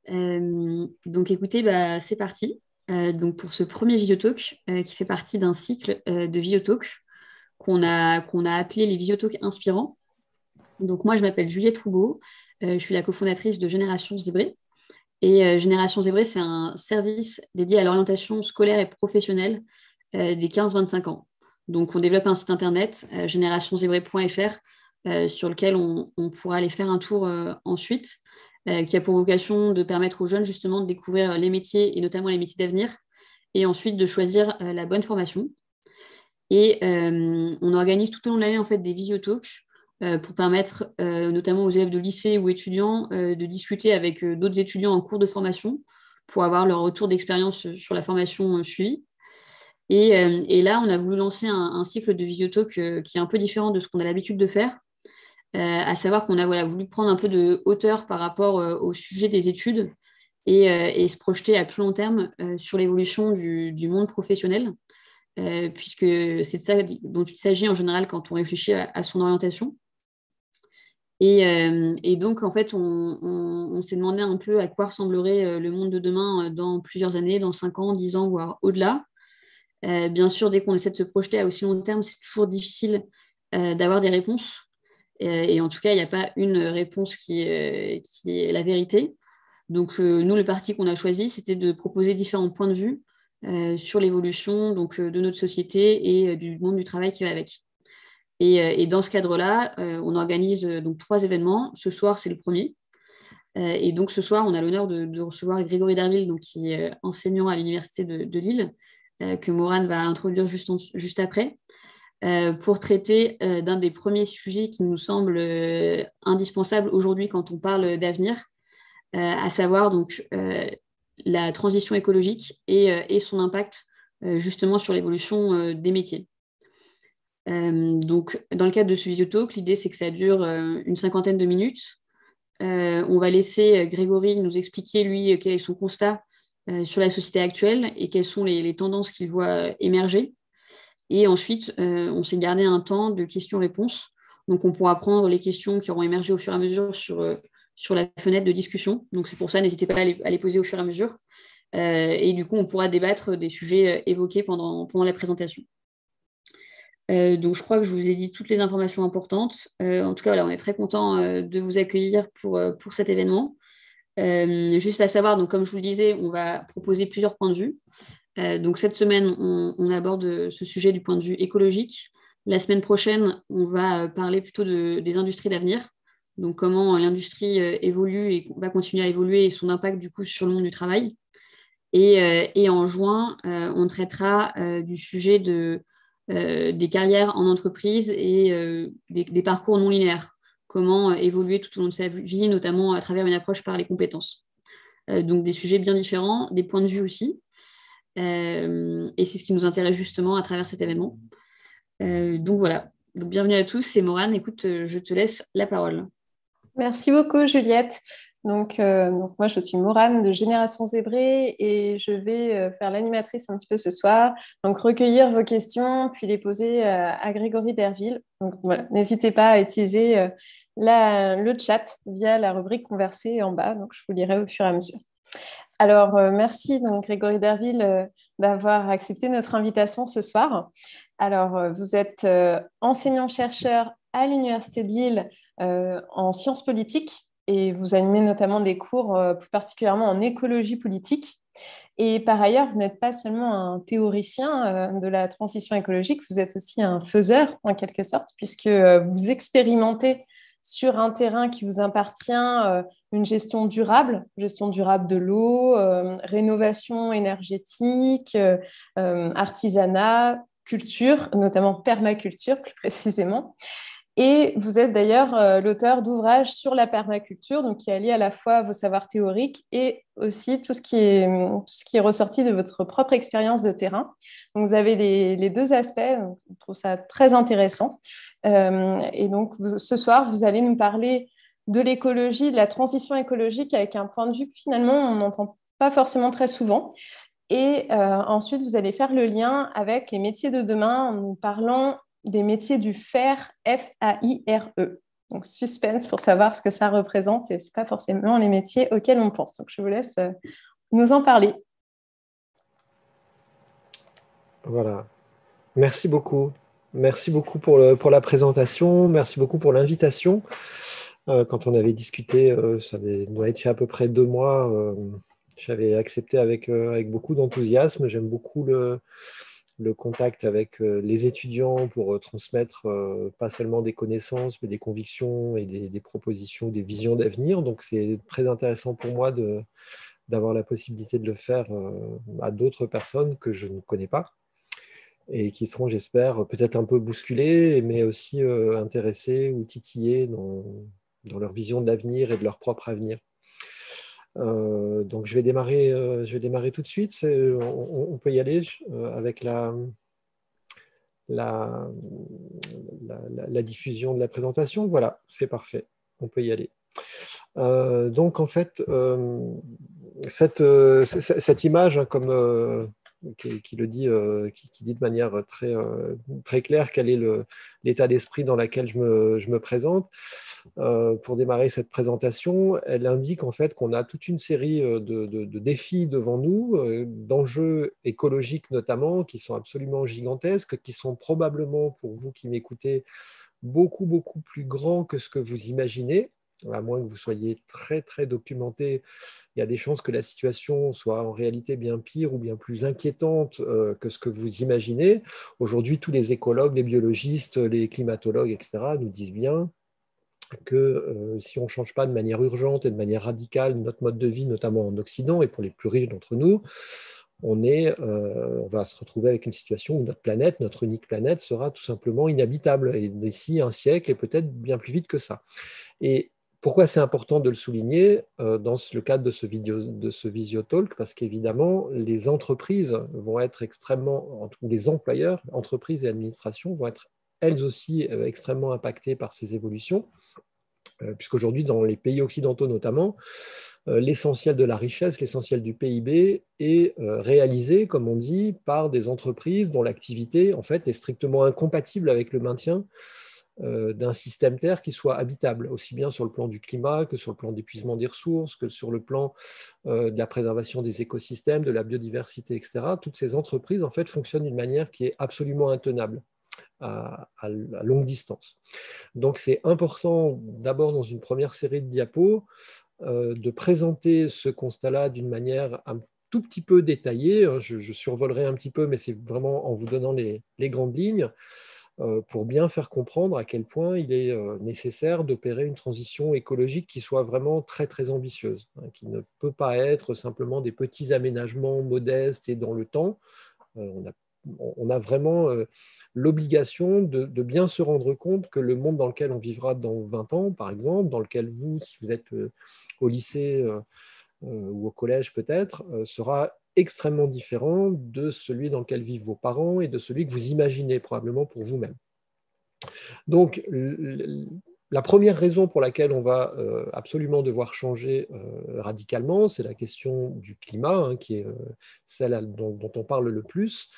Donc écoutez, c'est parti. Donc pour ce premier Visiotalk qui fait partie d'un cycle de Visiotalk qu'on a appelé les Visiotalks inspirants. Donc moi je m'appelle Juliette Roubaud, je suis la cofondatrice de Génération Zébrée. Et Génération Zébrée, c'est un service dédié à l'orientation scolaire et professionnelle des 15-25 ans. Donc on développe un site internet, générationzébrée.fr, sur lequel on pourra aller faire un tour ensuite, qui a pour vocation de permettre aux jeunes justement de découvrir les métiers et notamment les métiers d'avenir, et ensuite de choisir la bonne formation. Et on organise tout au long de l'année en fait des visiotalks pour permettre notamment aux élèves de lycée ou étudiants de discuter avec d'autres étudiants en cours de formation pour avoir leur retour d'expérience sur la formation suivie. Et là, on a voulu lancer un cycle de visiotalk qui est un peu différent de ce qu'on a l'habitude de faire, à savoir qu'on a voulu prendre un peu de hauteur par rapport au sujet des études et se projeter à plus long terme sur l'évolution du monde professionnel, puisque c'est de ça dont il s'agit en général quand on réfléchit à son orientation. Et donc, en fait, on s'est demandé un peu à quoi ressemblerait le monde de demain dans plusieurs années, dans 5 ans, 10 ans, voire au-delà. Bien sûr, dès qu'on essaie de se projeter à aussi long terme, c'est toujours difficile d'avoir des réponses. Et en tout cas, il n'y a pas une réponse qui est la vérité. Donc, nous, le parti qu'on a choisi, c'était de proposer différents points de vue sur l'évolution de notre société et du monde du travail qui va avec. Et dans ce cadre-là, on organise donc 3 événements. Ce soir, c'est le premier. Et donc, ce soir, on a l'honneur de recevoir Grégory Derville, donc, qui est enseignant à l'Université de Lille, que Morane va introduire juste après, pour traiter d'un des premiers sujets qui nous semble indispensable aujourd'hui quand on parle d'avenir, à savoir donc la transition écologique et son impact justement sur l'évolution des métiers. Donc, dans le cadre de ce visiotalk, l'idée c'est que ça dure une cinquantaine de minutes. On va laisser Grégory nous expliquer, lui, quel est son constat sur la société actuelle et quelles sont les tendances qu'il voit émerger. Et ensuite, on s'est gardé un temps de questions-réponses. Donc, on pourra prendre les questions qui auront émergé au fur et à mesure sur la fenêtre de discussion. Donc, c'est pour ça, n'hésitez pas à les poser au fur et à mesure. Et du coup, on pourra débattre des sujets évoqués pendant la présentation. Donc, je crois que je vous ai dit toutes les informations importantes. En tout cas, voilà, on est très content de vous accueillir pour cet événement. Juste à savoir, donc, comme je vous le disais, on va proposer plusieurs points de vue. Donc, cette semaine, on aborde ce sujet du point de vue écologique. La semaine prochaine, on va parler plutôt des industries d'avenir. Donc, comment l'industrie évolue et va continuer à évoluer et son impact, du coup, sur le monde du travail. Et en juin, on traitera du sujet des carrières en entreprise et des parcours non linéaires. Comment évoluer tout au long de sa vie, notamment à travers une approche par les compétences. Donc des sujets bien différents, des points de vue aussi. Et c'est ce qui nous intéresse justement à travers cet événement. Donc voilà. Donc, bienvenue à tous. C'est Morane. Écoute, je te laisse la parole. Merci beaucoup, Juliette. Donc moi, je suis Morane de Génération Zébrée et je vais faire l'animatrice un petit peu ce soir. Donc, recueillir vos questions, puis les poser à Grégory Derville. Donc, voilà, n'hésitez pas à utiliser le chat via la rubrique conversée en bas. Donc, je vous lirai au fur et à mesure. Alors, merci donc, Grégory Derville d'avoir accepté notre invitation ce soir. Alors, vous êtes enseignant-chercheur à l'Université de Lille en sciences politiques et vous animez notamment des cours plus particulièrement en écologie politique. Et par ailleurs, vous n'êtes pas seulement un théoricien de la transition écologique, vous êtes aussi un faiseur en quelque sorte, puisque vous expérimentez sur un terrain qui vous appartient une gestion durable de l'eau, rénovation énergétique, artisanat, culture, notamment permaculture plus précisément. Et vous êtes d'ailleurs l'auteur d'ouvrages sur la permaculture, donc qui allie à la fois vos savoirs théoriques et aussi tout ce qui est ressorti de votre propre expérience de terrain. Donc vous avez les deux aspects, donc je trouve ça très intéressant. Et donc ce soir, vous allez nous parler de l'écologie, de la transition écologique avec un point de vue que finalement on n'entend pas forcément très souvent. Et ensuite, vous allez faire le lien avec les métiers de demain en nous parlant des métiers du faire, F-A-I-R-E. Donc, suspense pour savoir ce que ça représente et ce n'est pas forcément les métiers auxquels on pense. Donc, je vous laisse nous en parler. Voilà. Merci beaucoup. Merci beaucoup pour la présentation. Merci beaucoup pour l'invitation. Quand on avait discuté, ça doit être il y a à peu près 2 mois, j'avais accepté avec beaucoup d'enthousiasme. J'aime beaucoup le contact avec les étudiants pour transmettre pas seulement des connaissances, mais des convictions et des propositions, des visions d'avenir. Donc, c'est très intéressant pour moi d'avoir la possibilité de le faire à d'autres personnes que je ne connais pas et qui seront, j'espère, peut-être un peu bousculées, mais aussi intéressées ou titillées dans leur vision de l'avenir et de leur propre avenir. Donc, je vais démarrer tout de suite. On peut y aller avec la diffusion de la présentation. Voilà, c'est parfait. On peut y aller. Donc, en fait, cette image, hein, comme qui le dit, qui dit de manière très claire quel est l'état d'esprit dans lequel je me présente. Pour démarrer cette présentation, elle indique en fait qu'on a toute une série de défis devant nous, d'enjeux écologiques notamment, qui sont absolument gigantesques, qui sont probablement, pour vous qui m'écoutez, beaucoup, beaucoup plus grands que ce que vous imaginez. À moins que vous soyez très, très documenté, il y a des chances que la situation soit en réalité bien pire ou bien plus inquiétante que ce que vous imaginez. Aujourd'hui, tous les écologues, les biologistes, les climatologues, etc., nous disent bien que si on ne change pas de manière urgente et de manière radicale notre mode de vie, notamment en Occident et pour les plus riches d'entre nous, on va se retrouver avec une situation où notre planète, notre unique planète, sera tout simplement inhabitable et d'ici un siècle et peut-être bien plus vite que ça. Et pourquoi c'est important de le souligner dans le cadre de ce Visio-Talk? Parce qu'évidemment, les entreprises vont être extrêmement, ou les employeurs, entreprises et administrations, vont être elles aussi extrêmement impactées par ces évolutions, puisqu'aujourd'hui, dans les pays occidentaux notamment, l'essentiel de la richesse, l'essentiel du PIB est réalisé, comme on dit, par des entreprises dont l'activité, en fait, est strictement incompatible avec le maintien d'un système Terre qui soit habitable, aussi bien sur le plan du climat que sur le plan d'épuisement des ressources, que sur le plan de la préservation des écosystèmes, de la biodiversité, etc. Toutes ces entreprises, en fait, fonctionnent d'une manière qui est absolument intenable à longue distance. Donc, c'est important, d'abord, dans une première série de diapos, de présenter ce constat-là d'une manière un tout petit peu détaillée. Je survolerai un petit peu, mais c'est vraiment en vous donnant les grandes lignes, pour bien faire comprendre à quel point il est nécessaire d'opérer une transition écologique qui soit vraiment très, très ambitieuse, hein, qui ne peut pas être simplement des petits aménagements modestes et dans le temps. On a vraiment l'obligation de bien se rendre compte que le monde dans lequel on vivra dans 20 ans, par exemple, dans lequel vous, si vous êtes au lycée ou au collège peut-être, sera extrêmement différent de celui dans lequel vivent vos parents et de celui que vous imaginez probablement pour vous-même. Donc, la première raison pour laquelle on va absolument devoir changer radicalement, c'est la question du climat, hein, qui est celle dont on parle le plus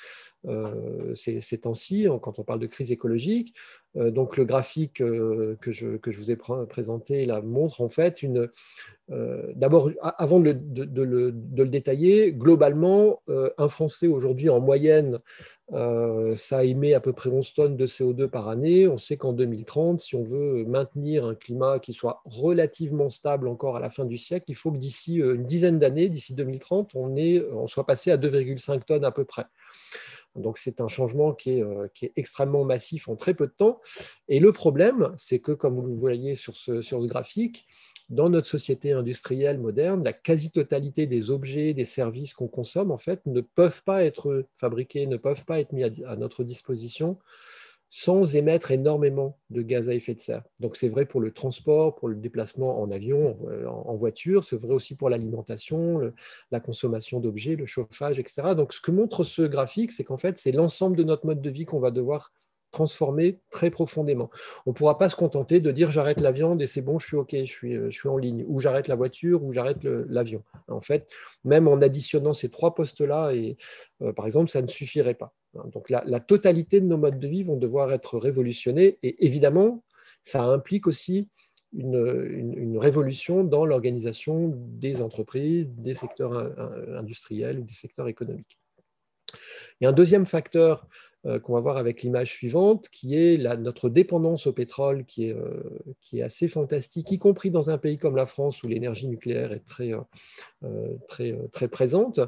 ces temps-ci, quand on parle de crise écologique. Donc, le graphique que je vous ai présenté là, montre en fait d'abord, avant de le détailler, globalement, un Français aujourd'hui en moyenne, ça émet à peu près 11 tonnes de CO2 par année. On sait qu'en 2030, si on veut maintenir un climat qui soit relativement stable encore à la fin du siècle, il faut que d'ici une dizaine d'années, d'ici 2030, on soit passé à 2,5 tonnes à peu près. Donc, c'est un changement qui est extrêmement massif en très peu de temps. Et le problème, c'est que, comme vous le voyez sur ce graphique, dans notre société industrielle moderne, la quasi-totalité des objets, des services qu'on consomme, en fait, ne peuvent pas être fabriqués, ne peuvent pas être mis à notre disposition sans émettre énormément de gaz à effet de serre. Donc, c'est vrai pour le transport, pour le déplacement en avion, en voiture, c'est vrai aussi pour l'alimentation, la consommation d'objets, le chauffage, etc. Donc, ce que montre ce graphique, c'est qu'en fait, c'est l'ensemble de notre mode de vie qu'on va devoir transformer très profondément. On ne pourra pas se contenter de dire j'arrête la viande et c'est bon, je suis OK, je suis en ligne, ou j'arrête la voiture, ou j'arrête l'avion. En fait, même en additionnant ces 3 postes-là, par exemple, ça ne suffirait pas. Donc la totalité de nos modes de vie vont devoir être révolutionnés et évidemment, ça implique aussi une révolution dans l'organisation des entreprises, des secteurs industriels ou des secteurs économiques. Il y a un deuxième facteur qu'on va voir avec l'image suivante, qui est notre dépendance au pétrole, qui est assez fantastique, y compris dans un pays comme la France, où l'énergie nucléaire est très présente.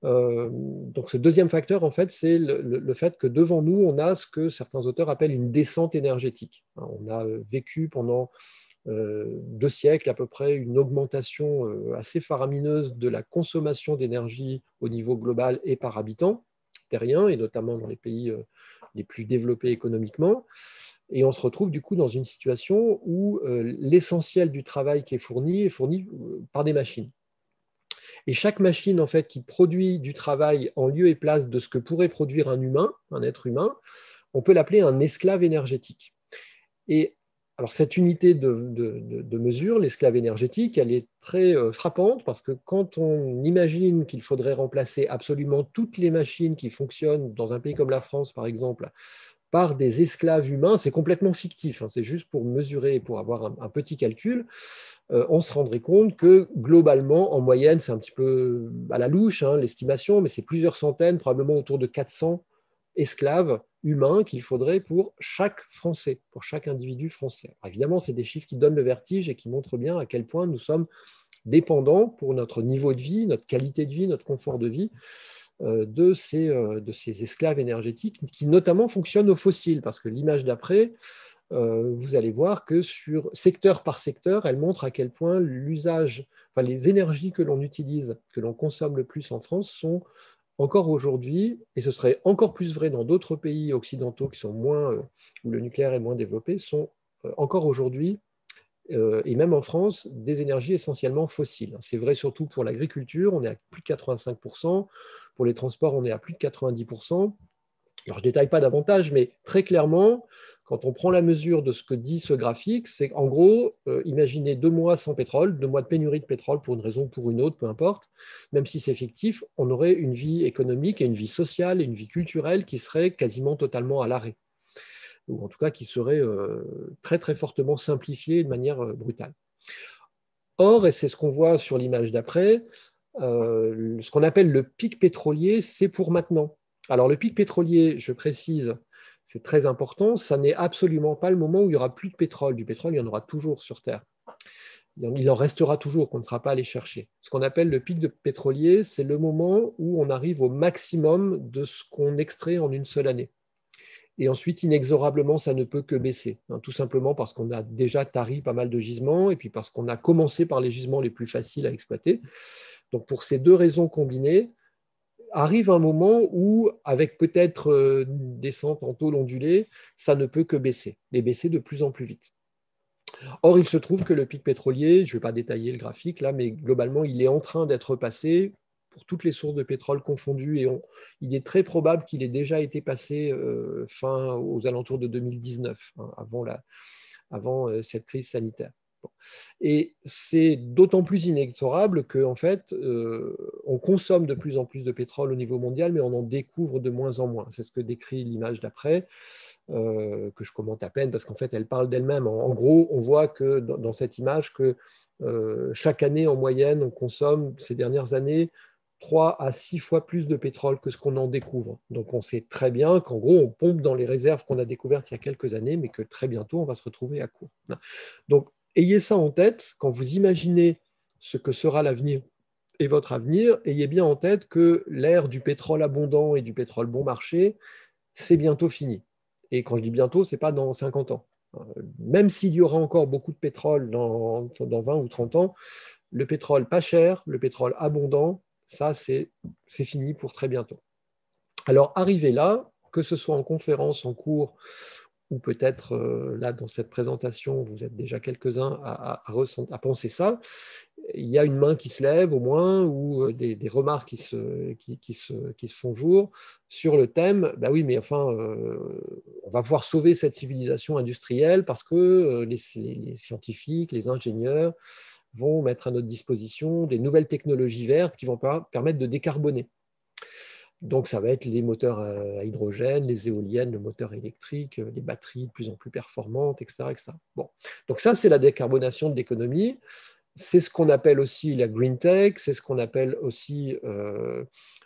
Donc ce deuxième facteur, en fait, c'est le fait que devant nous, on a ce que certains auteurs appellent une descente énergétique. On a vécu pendant 2 siècles à peu près une augmentation assez faramineuse de la consommation d'énergie au niveau global et par habitant terrien, et notamment dans les pays les plus développés économiquement. Et on se retrouve du coup dans une situation où l'essentiel du travail qui est fourni par des machines. Et chaque machine en fait, qui produit du travail en lieu et place de ce que pourrait produire un humain, un être humain, on peut l'appeler un esclave énergétique. Et alors cette unité de mesure, l'esclave énergétique, elle est très frappante parce que quand on imagine qu'il faudrait remplacer absolument toutes les machines qui fonctionnent dans un pays comme la France, par exemple, par des esclaves humains, c'est complètement fictif, hein, c'est juste pour mesurer, pour avoir un petit calcul, on se rendrait compte que globalement, en moyenne, c'est un petit peu à la louche, hein, l'estimation, mais c'est plusieurs centaines, probablement autour de 400 esclaves humains qu'il faudrait pour chaque Français, pour chaque individu français. Alors évidemment, c'est des chiffres qui donnent le vertige et qui montrent bien à quel point nous sommes dépendants pour notre niveau de vie, notre qualité de vie, notre confort de vie, de ces esclaves énergétiques qui notamment fonctionnent au fossile, parce que l'image d'après, vous allez voir que sur secteur par secteur, elle montre à quel point les énergies que l'on utilise, que l'on consomme le plus en France, sont encore aujourd'hui, et ce serait encore plus vrai dans d'autres pays occidentaux qui sont où le nucléaire est moins développé, sont encore aujourd'hui, et même en France, des énergies essentiellement fossiles. C'est vrai surtout pour l'agriculture, on est à plus de 85%, pour les transports, on est à plus de 90%. Alors, je ne détaille pas davantage, mais très clairement, quand on prend la mesure de ce que dit ce graphique, c'est qu'en gros, imaginez 2 mois sans pétrole, 2 mois de pénurie de pétrole pour une raison ou pour une autre, peu importe, même si c'est fictif, on aurait une vie économique et une vie sociale et une vie culturelle qui serait quasiment totalement à l'arrêt, ou en tout cas qui serait très très fortement simplifiée de manière brutale. Or, et c'est ce qu'on voit sur l'image d'après, ce qu'on appelle le pic pétrolier, c'est pour maintenant. Alors le pic pétrolier, je précise, c'est très important, ça n'est absolument pas le moment où il n'y aura plus de pétrole. Du pétrole, il y en aura toujours sur Terre. Il en restera toujours qu'on ne sera pas allé chercher. Ce qu'on appelle le pic de pétrolier, c'est le moment où on arrive au maximum de ce qu'on extrait en une seule année. Et ensuite, inexorablement, ça ne peut que baisser, hein, tout simplement parce qu'on a déjà tari pas mal de gisements et puis parce qu'on a commencé par les gisements les plus faciles à exploiter. Donc pour ces 2 raisons combinées, arrive un moment où, avec peut-être une descente en taux ondulé, ça ne peut que baisser, et baisser de plus en plus vite. Or, il se trouve que le pic pétrolier, je ne vais pas détailler le graphique là, mais globalement, il est en train d'être passé pour toutes les sources de pétrole confondues, et il est très probable qu'il ait déjà été passé aux alentours de 2019, hein, avant cette crise sanitaire. Et c'est d'autant plus inexorable qu'en fait, on consomme de plus en plus de pétrole au niveau mondial, mais on en découvre de moins en moins. C'est ce que décrit l'image d'après, que je commente à peine, parce qu'en fait, elle parle d'elle-même. En gros, on voit que dans cette image que chaque année, en moyenne, on consomme, ces dernières années, 3 à 6 fois plus de pétrole que ce qu'on en découvre. Donc on sait très bien qu'en gros, on pompe dans les réserves qu'on a découvertes il y a quelques années, mais que très bientôt, on va se retrouver à court. Donc, ayez ça en tête quand vous imaginez ce que sera l'avenir et votre avenir. Ayez bien en tête que l'ère du pétrole abondant et du pétrole bon marché, c'est bientôt fini. Et quand je dis bientôt, ce n'est pas dans 50 ans. Même s'il y aura encore beaucoup de pétrole dans 20 ou 30 ans, le pétrole pas cher, le pétrole abondant, ça, c'est fini pour très bientôt. Alors, arrivé là, que ce soit en conférence, en cours, ou peut-être là, dans cette présentation, vous êtes déjà quelques-uns à penser ça, il y a une main qui se lève au moins, ou des remarques qui se font jour sur le thème, bah oui, mais enfin, on va pouvoir sauver cette civilisation industrielle parce que les scientifiques, les ingénieurs vont mettre à notre disposition des nouvelles technologies vertes qui vont permettre de décarboner. Donc, ça va être les moteurs à hydrogène, les éoliennes, le moteur électrique, les batteries de plus en plus performantes, etc. etc. Bon. Donc, ça, c'est la décarbonation de l'économie. C'est ce qu'on appelle aussi la green tech, c'est ce qu'on appelle aussi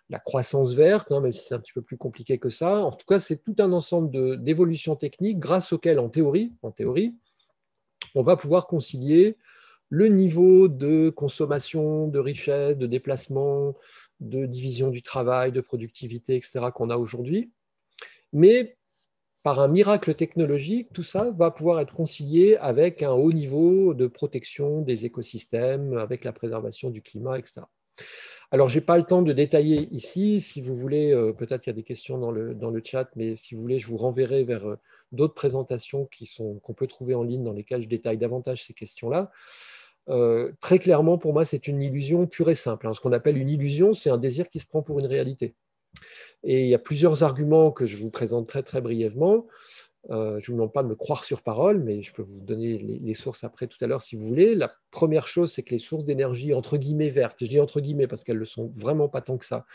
la croissance verte, hein, même si c'est un petit peu plus compliqué que ça. En tout cas, c'est tout un ensemble d'évolutions techniques grâce auxquelles, en théorie, on va pouvoir concilier le niveau de consommation, de richesse, de déplacement, de division du travail, de productivité, etc., qu'on a aujourd'hui. Mais par un miracle technologique, tout ça va pouvoir être concilié avec un haut niveau de protection des écosystèmes, avec la préservation du climat, etc. Alors, je n'ai pas le temps de détailler ici. Si vous voulez, peut-être il y a des questions dans le chat, mais si vous voulez, je vous renverrai vers d'autres présentations qu'on peut trouver en ligne dans lesquelles je détaille davantage ces questions-là. Très clairement, pour moi, c'est une illusion pure et simple. Ce qu'on appelle une illusion, c'est un désir qui se prend pour une réalité. Et il y a plusieurs arguments que je vous présente très, très brièvement. Je ne vous demande pas de me croire sur parole, mais je peux vous donner les sources après tout à l'heure si vous voulez. La première chose, c'est que les sources d'énergie, entre guillemets, vertes, je dis entre guillemets parce qu'elles ne le sont vraiment pas tant que ça,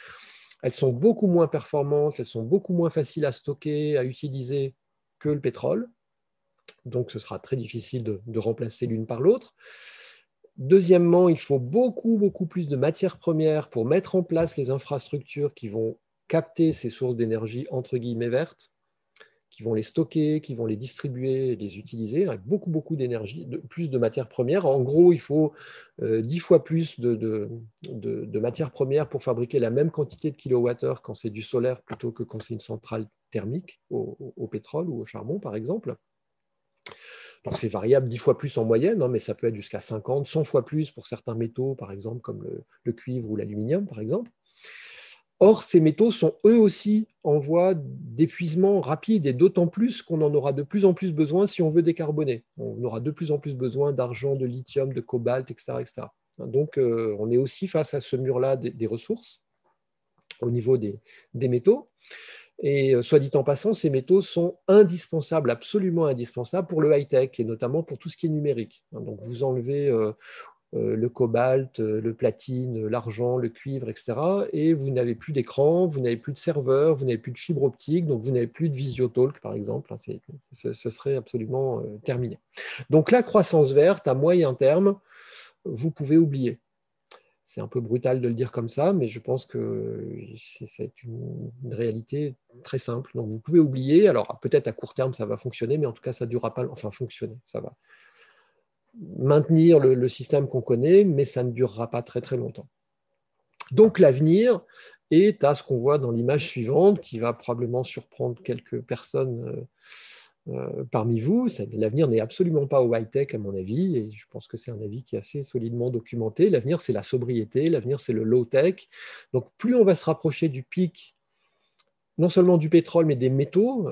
elles sont beaucoup moins performantes, elles sont beaucoup moins faciles à stocker, à utiliser que le pétrole. Donc, ce sera très difficile de remplacer l'une par l'autre. Deuxièmement, il faut beaucoup, beaucoup plus de matières premières pour mettre en place les infrastructures qui vont capter ces sources d'énergie, entre guillemets, vertes, qui vont les stocker, qui vont les distribuer et les utiliser, avec beaucoup, beaucoup d'énergie, plus de matières premières. En gros, il faut 10 fois plus de matières premières pour fabriquer la même quantité de kilowattheures quand c'est du solaire plutôt que quand c'est une centrale thermique au pétrole ou au charbon, par exemple. Donc, c'est variable 10 fois plus en moyenne, hein, mais ça peut être jusqu'à 50, 100 fois plus pour certains métaux, par exemple, comme le cuivre ou l'aluminium, par exemple. Or, ces métaux sont eux aussi en voie d'épuisement rapide et d'autant plus qu'on en aura de plus en plus besoin si on veut décarboner. On aura de plus en plus besoin d'argent, de lithium, de cobalt, etc. etc. Donc, on est aussi face à ce mur-là des ressources au niveau des métaux. Et soit dit en passant, ces métaux sont indispensables, absolument indispensables pour le high-tech et notamment pour tout ce qui est numérique. Donc, vous enlevez le cobalt, le platine, l'argent, le cuivre, etc. Et vous n'avez plus d'écran, vous n'avez plus de serveur, vous n'avez plus de fibre optique, donc vous n'avez plus de Visio-Talk, par exemple. Ce serait absolument terminé. Donc la croissance verte, à moyen terme, vous pouvez oublier. C'est un peu brutal de le dire comme ça, mais je pense que c'est une réalité très simple. Donc vous pouvez oublier. Alors peut-être à court terme, ça va fonctionner, mais en tout cas, ça ne durera pas. Enfin, fonctionner, ça va maintenir le système qu'on connaît, mais ça ne durera pas très très longtemps. Donc l'avenir est à ce qu'on voit dans l'image suivante, qui va probablement surprendre quelques personnes parmi vous. L'avenir n'est absolument pas au high-tech à mon avis, et je pense que c'est un avis qui est assez solidement documenté. L'avenir, c'est la sobriété, l'avenir, c'est le low-tech. Donc plus on va se rapprocher du pic, non seulement du pétrole, mais des métaux,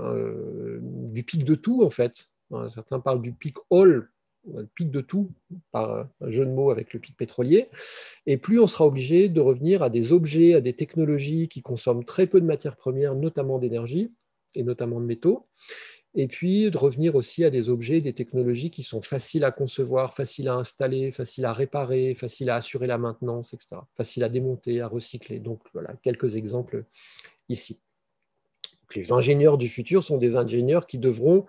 du pic de tout en fait. Certains parlent du pic all, le pic de tout, par un jeu de mots avec le pic pétrolier, et plus on sera obligé de revenir à des objets, à des technologies qui consomment très peu de matières premières, notamment d'énergie, et notamment de métaux, et puis de revenir aussi à des objets, des technologies qui sont faciles à concevoir, faciles à installer, faciles à réparer, faciles à assurer la maintenance, etc., faciles à démonter, à recycler. Donc voilà, quelques exemples ici. Donc, les ingénieurs du futur sont des ingénieurs qui devront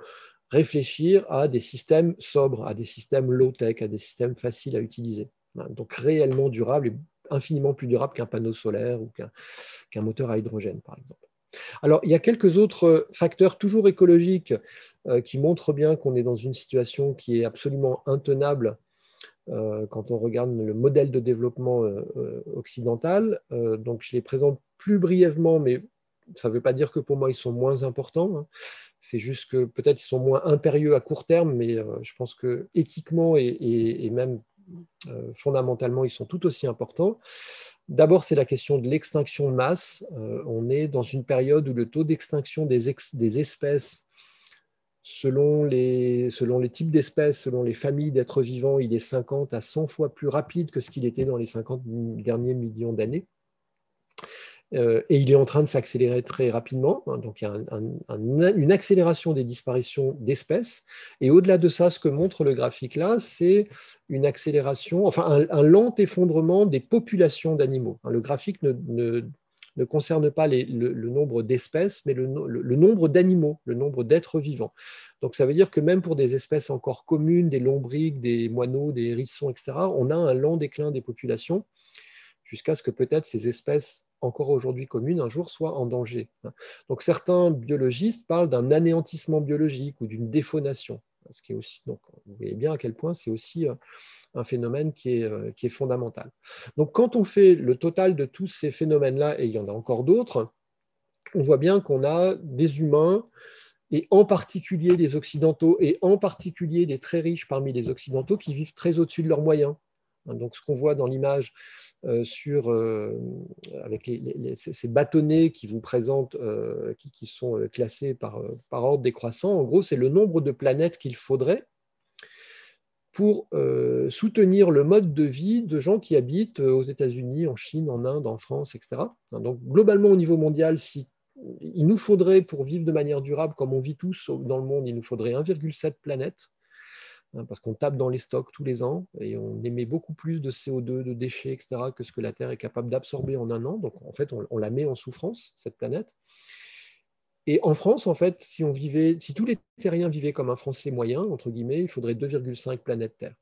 réfléchir à des systèmes sobres, à des systèmes low-tech, à des systèmes faciles à utiliser. Donc réellement durables et infiniment plus durables qu'un panneau solaire ou qu'un moteur à hydrogène, par exemple. Alors, il y a quelques autres facteurs toujours écologiques qui montrent bien qu'on est dans une situation qui est absolument intenable quand on regarde le modèle de développement occidental. Donc, je les présente plus brièvement, mais ça ne veut pas dire que pour moi, ils sont moins importants. Hein. C'est juste que peut-être ils sont moins impérieux à court terme, mais je pense que éthiquement et même fondamentalement, ils sont tout aussi importants. D'abord, c'est la question de l'extinction de masse. On est dans une période où le taux d'extinction des espèces, selon les types d'espèces, selon les familles d'êtres vivants, il est 50 à 100 fois plus rapide que ce qu'il était dans les 50 derniers millions d'années. Et il est en train de s'accélérer très rapidement. Donc, il y a une accélération des disparitions d'espèces. Et au-delà de ça, ce que montre le graphique là, c'est une accélération, enfin un lent effondrement des populations d'animaux. Le graphique ne ne concerne pas le nombre d'espèces, mais le nombre d'animaux, le nombre d'êtres vivants. Donc ça veut dire que même pour des espèces encore communes, des lombrics, des moineaux, des hérissons, etc., on a un lent déclin des populations jusqu'à ce que peut-être ces espèces encore aujourd'hui communes un jour soient en danger. Donc certains biologistes parlent d'un anéantissement biologique ou d'une défaunation. Ce qui est aussi, donc, vous voyez bien à quel point c'est aussi un phénomène qui est fondamental. Donc quand on fait le total de tous ces phénomènes-là, et il y en a encore d'autres, on voit bien qu'on a des humains, et en particulier des Occidentaux, et en particulier des très riches parmi les Occidentaux, qui vivent très au-dessus de leurs moyens. Donc ce qu'on voit dans l'image avec ces bâtonnets qui vous présentent, qui sont classés par ordre décroissant, en gros, c'est le nombre de planètes qu'il faudrait pour soutenir le mode de vie de gens qui habitent aux États-Unis, en Chine, en Inde, en France, etc. Donc, globalement, au niveau mondial, il nous faudrait, pour vivre de manière durable, comme on vit tous dans le monde, il nous faudrait 1,7 planètes, parce qu'on tape dans les stocks tous les ans et on émet beaucoup plus de CO2, de déchets, etc., que ce que la Terre est capable d'absorber en un an. Donc, en fait, on la met en souffrance, cette planète. Et en France, en fait, si tous les terriens vivaient comme un Français moyen, entre guillemets, il faudrait 2,5 planètes Terre.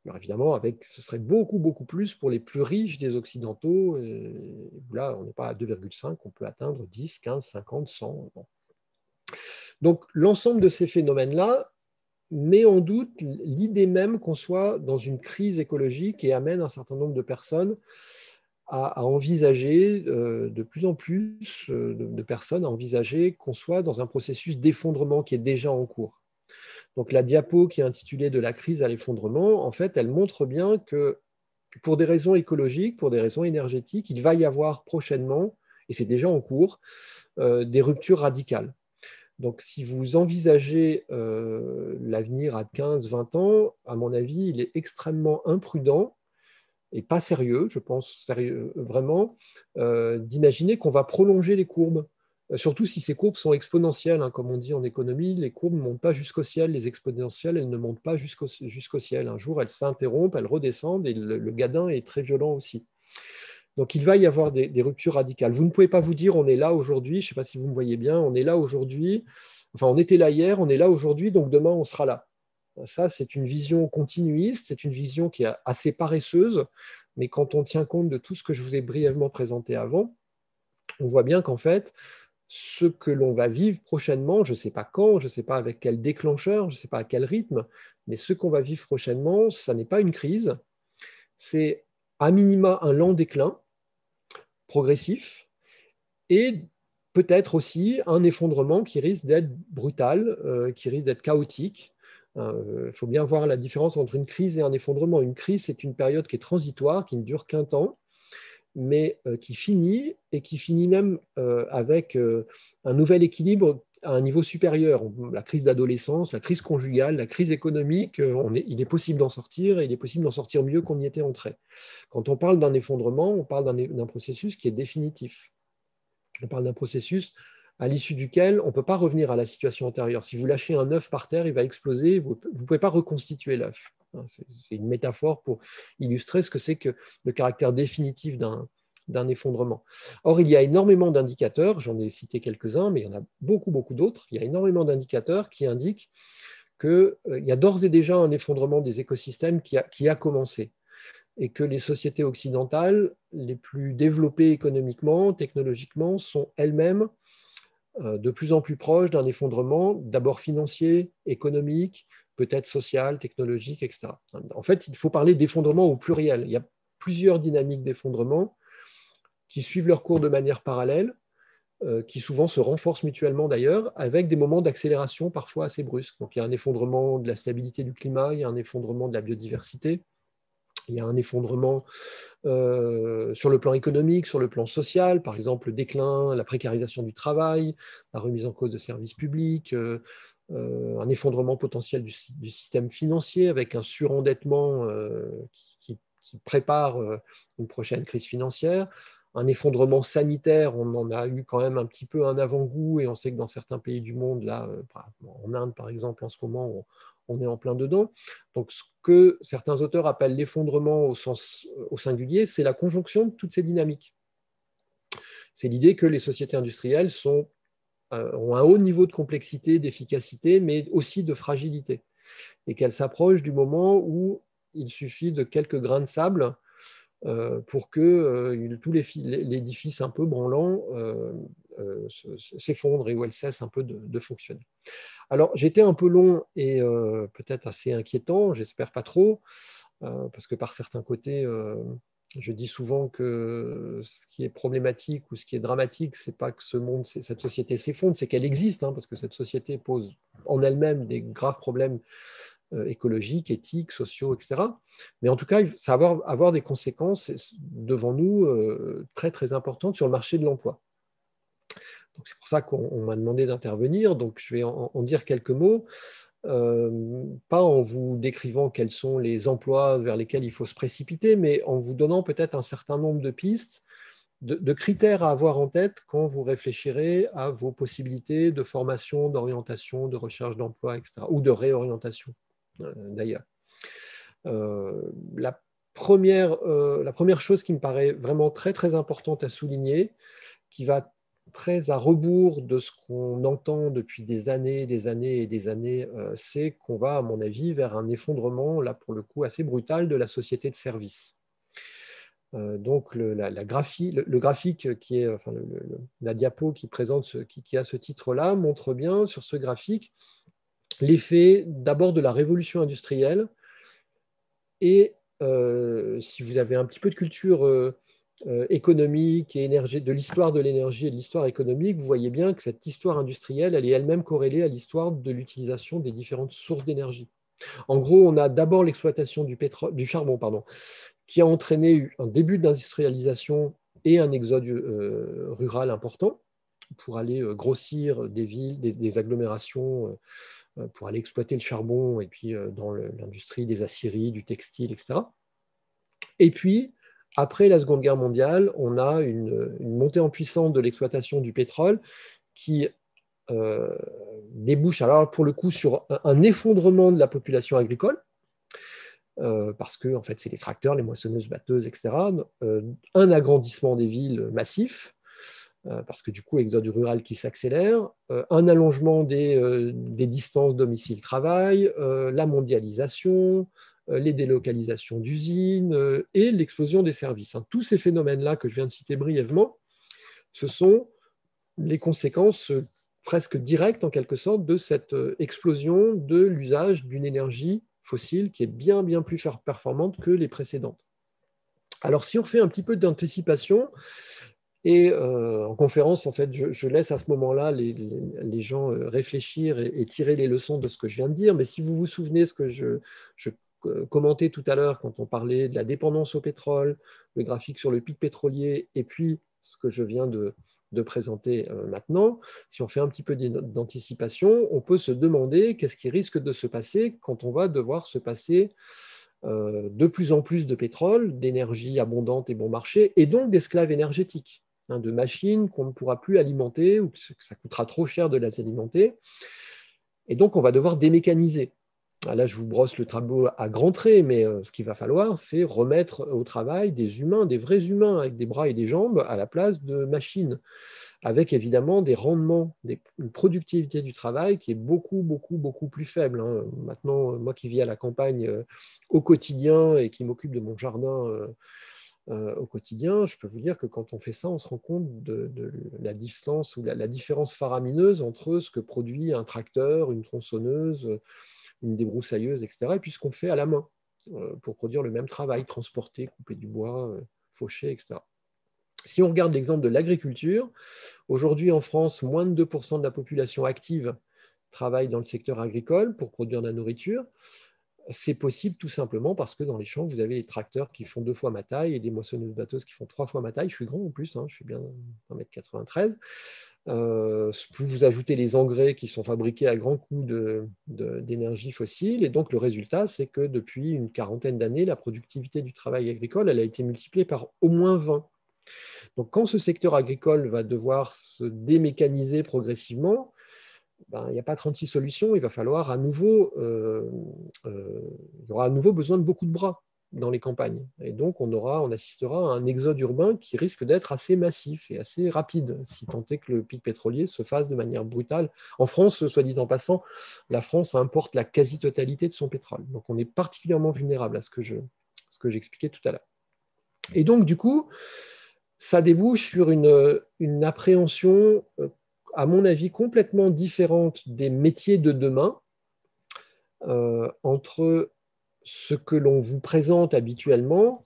Alors évidemment, ce serait beaucoup, beaucoup plus pour les plus riches des Occidentaux. Là, on n'est pas à 2,5, on peut atteindre 10, 15, 50, 100. Bon. Donc l'ensemble de ces phénomènes-là met en doute l'idée même qu'on soit dans une crise écologique et amène un certain nombre de personnes à envisager, de plus en plus de personnes à envisager qu'on soit dans un processus d'effondrement qui est déjà en cours. Donc la diapo qui est intitulée de la crise à l'effondrement, en fait, elle montre bien que pour des raisons écologiques, pour des raisons énergétiques, il va y avoir prochainement, et c'est déjà en cours, des ruptures radicales. Donc si vous envisagez l'avenir à 15-20 ans, à mon avis, il est extrêmement imprudent et pas sérieux, je pense sérieux, vraiment, d'imaginer qu'on va prolonger les courbes. Surtout si ces courbes sont exponentielles, hein, comme on dit en économie, les courbes ne montent pas jusqu'au ciel, les exponentielles, elles ne montent pas jusqu'au ciel. Un jour, elles s'interrompent, elles redescendent, et le gadin est très violent aussi. Donc il va y avoir des ruptures radicales. Vous ne pouvez pas vous dire, on est là aujourd'hui, je ne sais pas si vous me voyez bien, on est là aujourd'hui, enfin on était là hier, on est là aujourd'hui, donc demain on sera là. Ça, c'est une vision continuiste, c'est une vision qui est assez paresseuse, mais quand on tient compte de tout ce que je vous ai brièvement présenté avant, on voit bien qu'en fait, ce que l'on va vivre prochainement, je ne sais pas quand, je ne sais pas avec quel déclencheur, je ne sais pas à quel rythme, mais ce qu'on va vivre prochainement, ça n'est pas une crise, c'est à minima un lent déclin progressif et peut-être aussi un effondrement qui risque d'être brutal, qui risque d'être chaotique. Il faut bien voir la différence entre une crise et un effondrement. Une crise, c'est une période qui est transitoire, qui ne dure qu'un temps, mais qui finit, et qui finit même avec un nouvel équilibre à un niveau supérieur. La crise d'adolescence, la crise conjugale, la crise économique, il est possible d'en sortir, et il est possible d'en sortir mieux qu'on y était entré. Quand on parle d'un effondrement, on parle d'un processus qui est définitif. On parle d'un processus à l'issue duquel on ne peut pas revenir à la situation antérieure. Si vous lâchez un œuf par terre, il va exploser, vous ne pouvez pas reconstituer l'œuf. C'est une métaphore pour illustrer ce que c'est que le caractère définitif d'un effondrement. Or, il y a énormément d'indicateurs, j'en ai cité quelques-uns, mais il y en a beaucoup, beaucoup d'autres. Il y a énormément d'indicateurs qui indiquent qu'il y a d'ores et déjà un effondrement des écosystèmes qui a commencé, et que les sociétés occidentales les plus développées économiquement, technologiquement, sont elles-mêmes de plus en plus proches d'un effondrement, d'abord financier, économique, peut-être social, technologique, etc. En fait, il faut parler d'effondrement au pluriel. Il y a plusieurs dynamiques d'effondrement qui suivent leur cours de manière parallèle, qui souvent se renforcent mutuellement d'ailleurs, avec des moments d'accélération parfois assez brusques. Donc il y a un effondrement de la stabilité du climat, il y a un effondrement de la biodiversité, il y a un effondrement sur le plan économique, sur le plan social, par exemple le déclin, la précarisation du travail, la remise en cause de services publics, un effondrement potentiel du système financier avec un surendettement qui prépare une prochaine crise financière, un effondrement sanitaire, on en a eu quand même un petit peu un avant-goût, et on sait que dans certains pays du monde, là, en Inde par exemple, en ce moment, on est en plein dedans. Donc ce que certains auteurs appellent l'effondrement au singulier, c'est la conjonction de toutes ces dynamiques. C'est l'idée que les sociétés industrielles ont un haut niveau de complexité, d'efficacité, mais aussi de fragilité, et qu'elles s'approchent du moment où il suffit de quelques grains de sable pour que tout l'édifice un peu branlant s'effondre et où elle cesse un peu de fonctionner. Alors, j'étais un peu long et peut-être assez inquiétant, j'espère pas trop, parce que par certains côtés, je dis souvent que ce qui est problématique ou ce qui est dramatique, c'est pas que cette société s'effondre, c'est qu'elle existe, hein, parce que cette société pose en elle-même des graves problèmes écologiques, éthiques, sociaux, etc. Mais en tout cas, ça va avoir des conséquences devant nous très, très importantes sur le marché de l'emploi. Donc, c'est pour ça qu'on m'a demandé d'intervenir. Donc, je vais en dire quelques mots. Pas en vous décrivant quels sont les emplois vers lesquels il faut se précipiter, mais en vous donnant peut-être un certain nombre de pistes, de critères à avoir en tête quand vous réfléchirez à vos possibilités de formation, d'orientation, de recherche d'emploi, etc., ou de réorientation, d'ailleurs. La première chose qui me paraît vraiment très, très importante à souligner, qui va très à rebours de ce qu'on entend depuis des années et des années, c'est qu'on va, à mon avis, vers un effondrement, là pour le coup, assez brutal de la société de service. Donc le graphique qui est, enfin, la diapo qui présente, qui a ce titre-là, montre bien sur ce graphique l'effet d'abord de la révolution industrielle et si vous avez un petit peu de culture économique et de l'histoire de l'énergie et de l'histoire économique, vous voyez bien que cette histoire industrielle, elle est elle-même corrélée à l'histoire de l'utilisation des différentes sources d'énergie. En gros, on a d'abord l'exploitation du charbon, qui a entraîné un début d'industrialisation et un exode rural important pour aller grossir des villes, des agglomérations, pour aller exploiter le charbon et puis dans l'industrie des aciéries, du textile, etc. Et puis, après la Seconde Guerre mondiale, on a une montée en puissance de l'exploitation du pétrole qui débouche, alors pour le coup, sur un effondrement de la population agricole, parce que en fait, c'est les tracteurs, les moissonneuses, batteuses, etc. Un agrandissement des villes massif, parce que du coup, exode rural qui s'accélère, un allongement des distances domicile-travail, la mondialisation, les délocalisations d'usines et l'explosion des services. Tous ces phénomènes-là que je viens de citer brièvement, ce sont les conséquences presque directes, en quelque sorte, de cette explosion de l'usage d'une énergie fossile qui est bien, bien plus performante que les précédentes. Alors, si on fait un petit peu d'anticipation, et en conférence, en fait, je laisse à ce moment-là les gens réfléchir et tirer les leçons de ce que je viens de dire, mais si vous vous souvenez ce que je commentais tout à l'heure quand on parlait de la dépendance au pétrole, le graphique sur le pic pétrolier, et puis ce que je viens de présenter maintenant, si on fait un petit peu d'anticipation, on peut se demander qu'est-ce qui risque de se passer quand on va devoir se passer de plus en plus de pétrole, d'énergie abondante et bon marché, et donc d'esclaves énergétiques, de machines qu'on ne pourra plus alimenter ou que ça coûtera trop cher de les alimenter. Et donc, on va devoir démécaniser. Là, je vous brosse le tableau à grands traits, mais ce qu'il va falloir, c'est remettre au travail des humains, des vrais humains avec des bras et des jambes à la place de machines, avec évidemment des rendements, une productivité du travail qui est beaucoup, beaucoup, beaucoup plus faible. Maintenant, moi qui vis à la campagne au quotidien et qui m'occupe de mon jardin au quotidien, je peux vous dire que quand on fait ça, on se rend compte de la distance ou la différence faramineuse entre ce que produit un tracteur, une tronçonneuse, une débroussailleuse, etc., et puis ce qu'on fait à la main pour produire le même travail, transporter, couper du bois, faucher, etc. Si on regarde l'exemple de l'agriculture, aujourd'hui en France, moins de 2% de la population active travaille dans le secteur agricole pour produire de la nourriture. C'est possible tout simplement parce que dans les champs, vous avez des tracteurs qui font 2 fois ma taille et des moissonneuses batteuses qui font 3 fois ma taille. Je suis grand en plus, je suis bien 1,93 m. Vous ajoutez les engrais qui sont fabriqués à grands coûts d'énergie fossile. Et donc, le résultat, c'est que depuis une quarantaine d'années, la productivité du travail agricole, elle a été multipliée par au moins 20. Donc, quand ce secteur agricole va devoir se démécaniser progressivement, il n'y a pas 36 solutions, il va falloir il y aura à nouveau besoin de beaucoup de bras. dans les campagnes. Et donc, on assistera à un exode urbain qui risque d'être assez massif et assez rapide, si tant est que le pic pétrolier se fasse de manière brutale. En France, soit dit en passant, la France importe la quasi-totalité de son pétrole. Donc, on est particulièrement vulnérable à ce que j'expliquais tout à l'heure. Et donc, du coup, ça débouche sur une appréhension, à mon avis, complètement différente des métiers de demain, entre ce que l'on vous présente habituellement,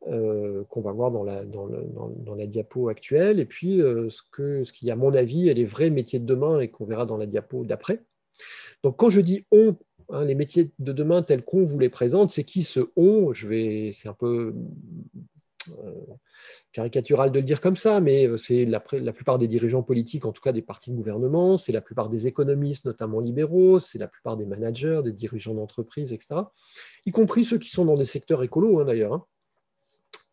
qu'on va voir dans la diapo actuelle, et puis ce qui, à mon avis, est les vrais métiers de demain et qu'on verra dans la diapo d'après. Donc, quand je dis « on », les métiers de demain tels qu'on vous les présente, c'est qui ce « on » ? C'est un peu caricatural de le dire comme ça, mais c'est la plupart des dirigeants politiques, en tout cas des partis de gouvernement, c'est la plupart des économistes, notamment libéraux, c'est la plupart des managers, des dirigeants d'entreprises, etc., y compris ceux qui sont dans des secteurs écolos, d'ailleurs.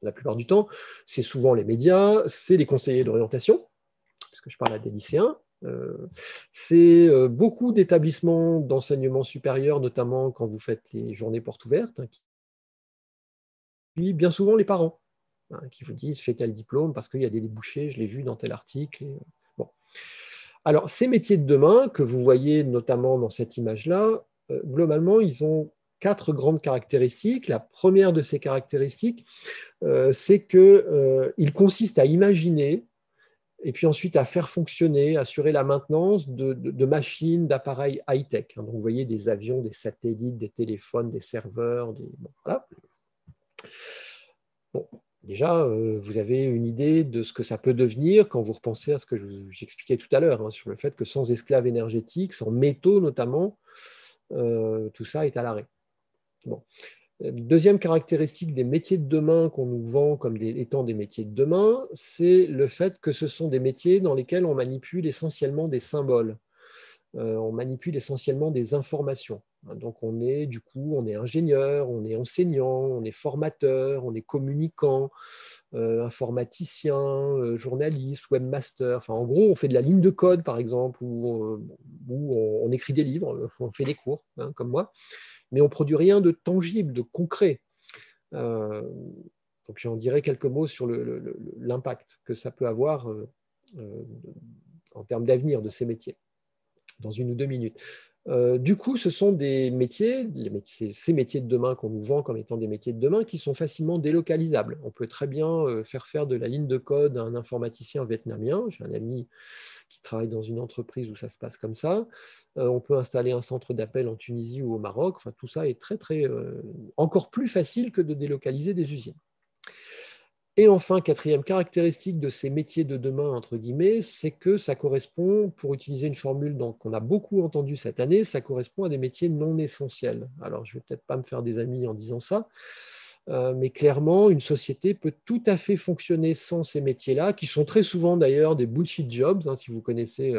La plupart du temps, c'est souvent les médias, c'est les conseillers d'orientation, parce que je parle à des lycéens, c'est beaucoup d'établissements d'enseignement supérieur, notamment quand vous faites les journées portes ouvertes, puis bien souvent les parents, qui vous disent « fais tel diplôme parce qu'il y a des débouchés, je l'ai vu dans tel article. » Bon. Alors, ces métiers de demain, que vous voyez notamment dans cette image-là, globalement, ils ont 4 grandes caractéristiques. La première de ces caractéristiques, c'est qu'ils consistent à imaginer et puis ensuite à faire fonctionner, assurer la maintenance de machines, d'appareils high-tech. Donc, vous voyez des avions, des satellites, des téléphones, des serveurs, voilà. Bon. Déjà, vous avez une idée de ce que ça peut devenir quand vous repensez à ce que j'expliquais tout à l'heure, sur le fait que sans esclaves énergétiques, sans métaux notamment, tout ça est à l'arrêt. Bon. Deuxième caractéristique des métiers de demain qu'on nous vend comme étant des métiers de demain, c'est le fait que ce sont des métiers dans lesquels on manipule essentiellement des symboles. On manipule essentiellement des informations. Donc on est ingénieur, on est enseignant, on est formateur, on est communicant, informaticien, journaliste, webmaster. Enfin, en gros, on fait de la ligne de code, par exemple, ou on écrit des livres, on fait des cours, comme moi, mais on ne produit rien de tangible, de concret. Donc j'en dirai quelques mots sur l'impact que ça peut avoir en termes d'avenir de ces métiers, dans 1 ou 2 minutes. Du coup, ce sont des métiers, ces métiers de demain qu'on nous vend comme étant des métiers de demain, qui sont facilement délocalisables. On peut très bien faire de la ligne de code à un informaticien vietnamien. J'ai un ami qui travaille dans une entreprise où ça se passe comme ça. On peut installer un centre d'appel en Tunisie ou au Maroc. Enfin, tout ça est encore plus facile que de délocaliser des usines. Et enfin, 4e caractéristique de ces métiers de demain, entre guillemets, c'est que ça correspond, pour utiliser une formule qu'on a beaucoup entendue cette année, ça correspond à des métiers non essentiels. Alors, je ne vais peut-être pas me faire des amis en disant ça, mais clairement, une société peut tout à fait fonctionner sans ces métiers-là, qui sont très souvent d'ailleurs des bullshit jobs, si vous connaissez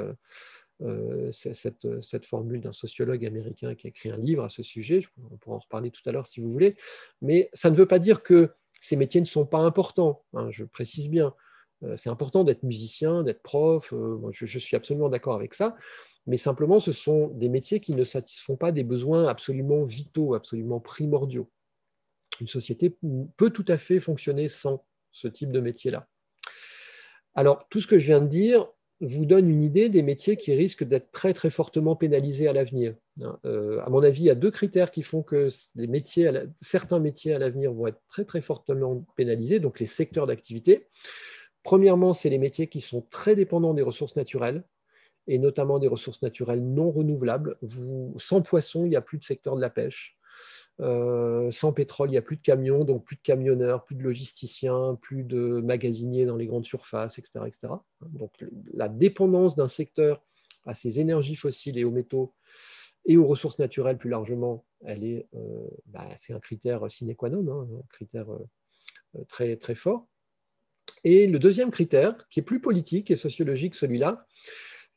cette formule d'un sociologue américain qui a écrit un livre à ce sujet. On pourra en reparler tout à l'heure si vous voulez, mais ça ne veut pas dire que ces métiers ne sont pas importants, je précise bien. C'est important d'être musicien, d'être prof, je suis absolument d'accord avec ça, mais simplement ce sont des métiers qui ne satisfont pas des besoins absolument vitaux, absolument primordiaux. Une société peut tout à fait fonctionner sans ce type de métier-là. Alors, tout ce que je viens de dire vous donne une idée des métiers qui risquent d'être très, très fortement pénalisés à l'avenir. À mon avis, il y a 2 critères qui font que certains métiers à l'avenir vont être très, très fortement pénalisés, donc les secteurs d'activité. Premièrement, c'est les métiers qui sont très dépendants des ressources naturelles, et notamment des ressources naturelles non renouvelables. Sans poissons, il n'y a plus de secteur de la pêche. Sans pétrole, il n'y a plus de camions, donc plus de camionneurs, plus de logisticiens, plus de magasiniers dans les grandes surfaces, etc., etc. Donc la dépendance d'un secteur à ces énergies fossiles et aux métaux et aux ressources naturelles plus largement, c'est un critère sine qua non, un critère très, très fort. Et le deuxième critère, qui est plus politique et sociologique, celui-là,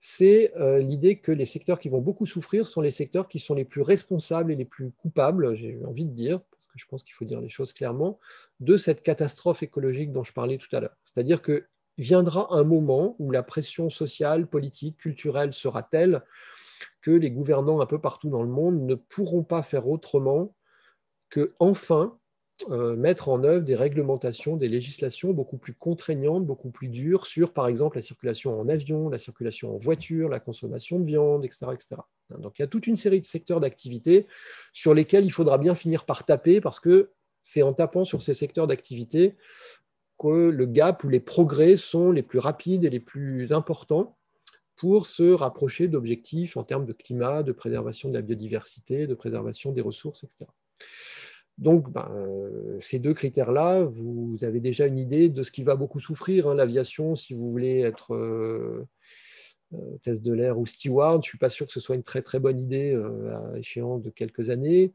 c'est l'idée que les secteurs qui vont beaucoup souffrir sont les secteurs qui sont les plus responsables et les plus coupables, j'ai envie de dire, parce que je pense qu'il faut dire les choses clairement, de cette catastrophe écologique dont je parlais tout à l'heure. C'est-à-dire que viendra un moment où la pression sociale, politique, culturelle sera telle que les gouvernants un peu partout dans le monde ne pourront pas faire autrement que, enfin, mettre en œuvre des réglementations, des législations beaucoup plus contraignantes, beaucoup plus dures sur, par exemple, la circulation en avion, la circulation en voiture, la consommation de viande, etc., etc. Donc, il y a toute une série de secteurs d'activité sur lesquels il faudra bien finir par taper, parce que c'est en tapant sur ces secteurs d'activité que le gap ou les progrès sont les plus rapides et les plus importants pour se rapprocher d'objectifs en termes de climat, de préservation de la biodiversité, de préservation des ressources, etc. Donc, ces deux critères-là, vous avez déjà une idée de ce qui va beaucoup souffrir. Hein, l'aviation, si vous voulez être hôtesse de l'air ou steward, je ne suis pas sûr que ce soit une très très bonne idée à échéance de quelques années.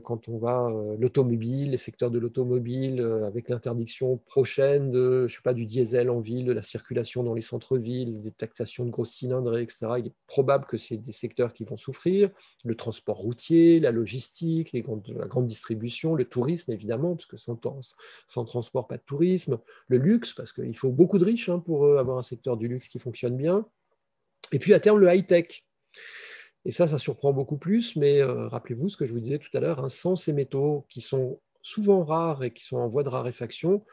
Quand on va l'automobile, les secteurs de l'automobile, avec l'interdiction prochaine de, je sais pas, du diesel en ville, de la circulation dans les centres-villes, des taxations de grosses cylindrées, etc. Il est probable que c'est des secteurs qui vont souffrir. Le transport routier, la logistique, la grande distribution, le tourisme, évidemment, parce que sans transport, pas de tourisme. Le luxe, parce qu'il faut beaucoup de riches pour avoir un secteur du luxe qui fonctionne bien. Et puis, à terme, le high-tech. Et ça surprend beaucoup plus, mais rappelez-vous ce que je vous disais tout à l'heure, sans ces métaux qui sont souvent rares et qui sont en voie de raréfaction,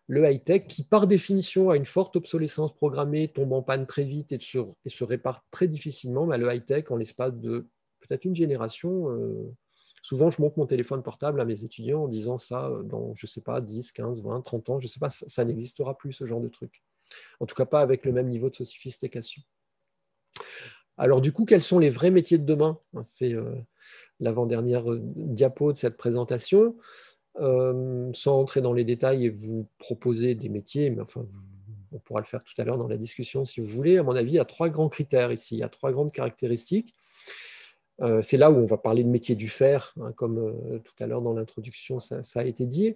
le high-tech, qui par définition a une forte obsolescence programmée, tombe en panne très vite et se répare très difficilement, le high-tech, en l'espace de peut-être une génération, souvent je montre mon téléphone portable à mes étudiants en disant ça, dans, je ne sais pas, 10, 15, 20, 30 ans, je ne sais pas, ça n'existera plus ce genre de truc. En tout cas pas avec le même niveau de sophistication. Alors du coup, quels sont les vrais métiers de demain? C'est l'avant-dernière diapo de cette présentation. Sans entrer dans les détails et vous proposer des métiers, mais enfin, on pourra le faire tout à l'heure dans la discussion si vous voulez. À mon avis, il y a 3 grands critères ici, il y a 3 grandes caractéristiques. C'est là où on va parler de métier du fer, comme tout à l'heure dans l'introduction, ça a été dit.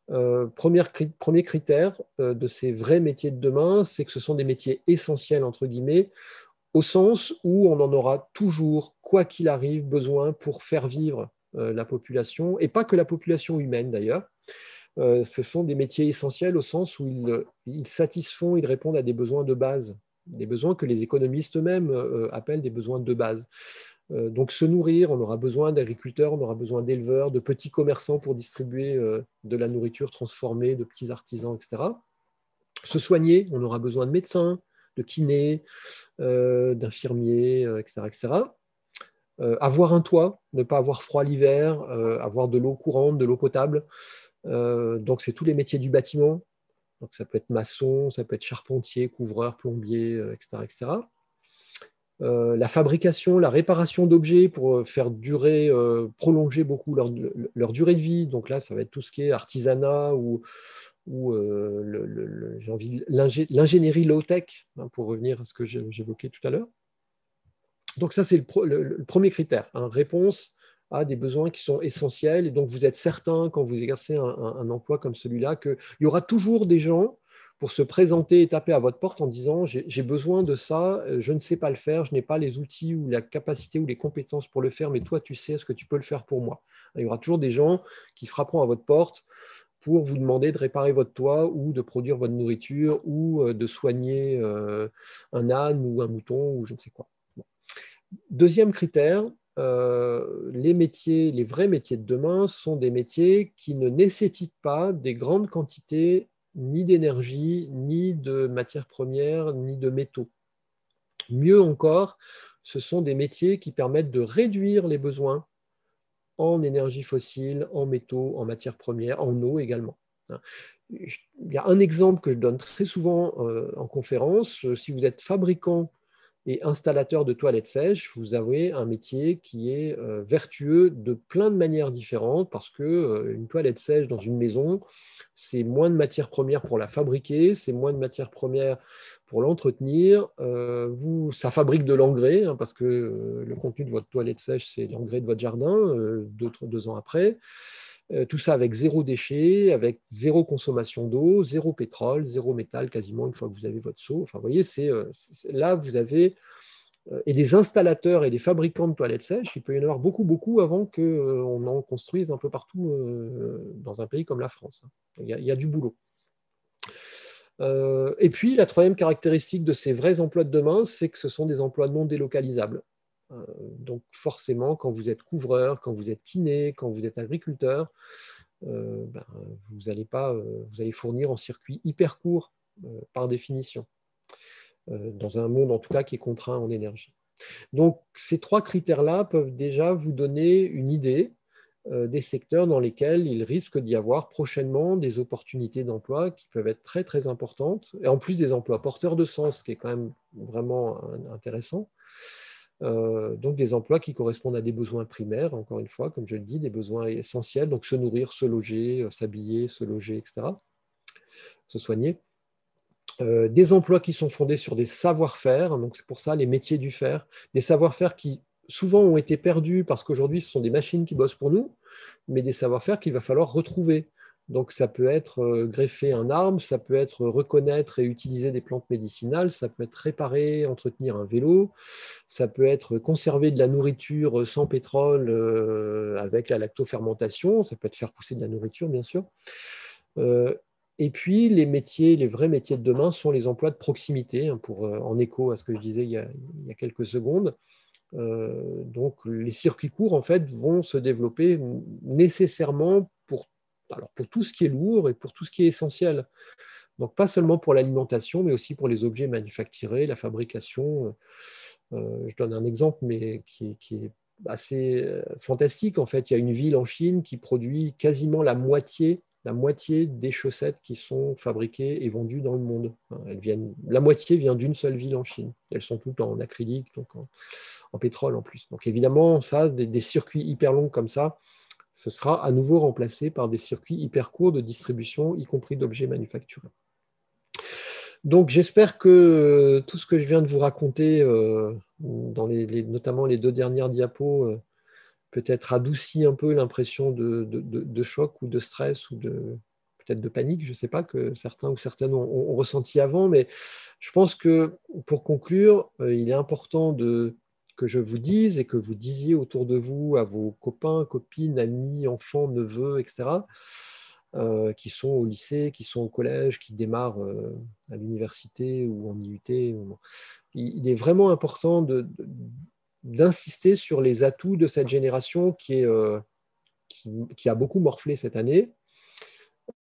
Premier critère de ces vrais métiers de demain, c'est que ce sont des métiers essentiels, entre guillemets, au sens où on en aura toujours, quoi qu'il arrive, besoin pour faire vivre la population, et pas que la population humaine d'ailleurs. Ce sont des métiers essentiels au sens où ils satisfont, ils répondent à des besoins de base, des besoins que les économistes eux-mêmes appellent des besoins de base. Donc se nourrir, on aura besoin d'agriculteurs, on aura besoin d'éleveurs, de petits commerçants pour distribuer de la nourriture transformée, de petits artisans, etc. Se soigner, on aura besoin de médecins, de kinés, d'infirmiers, etc., etc. Avoir un toit, ne pas avoir froid l'hiver, avoir de l'eau courante, de l'eau potable. Donc, c'est tous les métiers du bâtiment. Donc, ça peut être maçon, ça peut être charpentier, couvreur, plombier, etc., etc. La fabrication, la réparation d'objets pour faire durer, prolonger beaucoup leur durée de vie. Donc là, ça va être tout ce qui est artisanat ou l'ingénierie low-tech, pour revenir à ce que j'évoquais tout à l'heure. Donc ça, c'est le premier critère, réponse à des besoins qui sont essentiels. Et donc, vous êtes certain, quand vous exercez un emploi comme celui-là, qu'il y aura toujours des gens pour se présenter et taper à votre porte en disant « j'ai besoin de ça, je ne sais pas le faire, je n'ai pas les outils ou la capacité ou les compétences pour le faire, mais toi, tu sais, est-ce que tu peux le faire pour moi ?» Il y aura toujours des gens qui frapperont à votre porte pour vous demander de réparer votre toit ou de produire votre nourriture ou de soigner un âne ou un mouton ou je ne sais quoi. Bon. Deuxième critère, les vrais métiers de demain sont des métiers qui ne nécessitent pas des grandes quantités ni d'énergie, ni de matières premières, ni de métaux. Mieux encore, ce sont des métiers qui permettent de réduire les besoins en énergie fossile, en métaux, en matières premières, en eau également. Il y a un exemple que je donne très souvent en conférence. Si vous êtes fabricant et installateur de toilettes sèches, vous avez un métier qui est vertueux de plein de manières différentes parce qu'une toilette sèche dans une maison, c'est moins de matières premières pour la fabriquer, c'est moins de matières premières pour l'entretenir. Ça fabrique de l'engrais parce que le contenu de votre toilette sèche, c'est l'engrais de votre jardin 2 ans après. Tout ça avec 0 déchet, avec 0 consommation d'eau, 0 pétrole, 0 métal quasiment une fois que vous avez votre seau. Enfin, vous voyez, là, vous avez... Et des installateurs et des fabricants de toilettes sèches, il peut y en avoir beaucoup, beaucoup avant qu'on en construise un peu partout dans un pays comme la France. Il y a du boulot. Et puis, la troisième caractéristique de ces vrais emplois de demain, c'est que ce sont des emplois non délocalisables. Donc forcément, quand vous êtes couvreur, quand vous êtes kiné, quand vous êtes agriculteur, ben, vous allez fournir en circuit hyper court par définition, dans un monde en tout cas qui est contraint en énergie. Donc ces 3 critères-là peuvent déjà vous donner une idée des secteurs dans lesquels il risque d'y avoir prochainement des opportunités d'emploi qui peuvent être très très importantes, et en plus des emplois porteurs de sens, ce qui est quand même vraiment intéressant. Donc des emplois qui correspondent à des besoins primaires, encore une fois, comme je le dis, des besoins essentiels, donc se nourrir, se loger, s'habiller, se loger, etc., se soigner. Des emplois qui sont fondés sur des savoir-faire, donc c'est pour ça les métiers du faire, des savoir-faire qui souvent ont été perdus parce qu'aujourd'hui ce sont des machines qui bossent pour nous, mais des savoir-faire qu'il va falloir retrouver. Donc ça peut être greffer un arbre, ça peut être reconnaître et utiliser des plantes médicinales, ça peut être réparer, entretenir un vélo, ça peut être conserver de la nourriture sans pétrole avec la lactofermentation, ça peut être faire pousser de la nourriture bien sûr. Et puis, les vrais métiers de demain sont les emplois de proximité, hein, en écho à ce que je disais il y a quelques secondes. Donc, les circuits courts, en fait, vont se développer nécessairement pour tout ce qui est lourd et pour tout ce qui est essentiel. Donc, pas seulement pour l'alimentation, mais aussi pour les objets manufacturés, la fabrication. Je donne un exemple, mais qui est assez fantastique. En fait, il y a une ville en Chine qui produit quasiment la moitié des chaussettes qui sont fabriquées et vendues dans le monde. La moitié vient d'une seule ville en Chine. Elles sont toutes en acrylique, donc en pétrole en plus. Donc évidemment, ça, des circuits hyper longs comme ça, ce sera à nouveau remplacé par des circuits hyper courts de distribution, y compris d'objets manufacturés. Donc j'espère que tout ce que je viens de vous raconter, notamment les 2 dernières diapos, peut-être adouci un peu l'impression de choc ou de stress ou peut-être de panique, je ne sais pas, que certains ou certaines ont ressenti avant, mais je pense que pour conclure, il est important que je vous dise et que vous disiez autour de vous à vos copains, copines, amis, enfants, neveux, etc., qui sont au lycée, qui sont au collège, qui démarrent à l'université ou en IUT. Il est vraiment important d'insister sur les atouts de cette génération qui a beaucoup morflé cette année,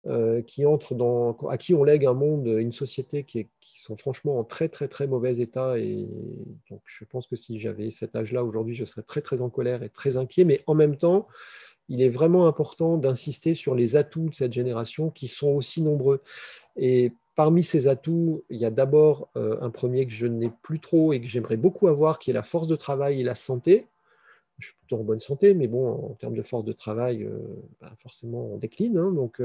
à qui on lègue un monde, une société qui sont franchement en très très très mauvais état. Et donc je pense que si j'avais cet âge-là aujourd'hui, je serais très très en colère et très inquiet. Mais en même temps, il est vraiment important d'insister sur les atouts de cette génération qui sont aussi nombreux. Et parmi ces atouts, il y a d'abord un premier que je n'ai plus trop et que j'aimerais beaucoup avoir, qui est la force de travail et la santé. Je suis plutôt en bonne santé, mais bon, en termes de force de travail, forcément, on décline. Hein. Donc,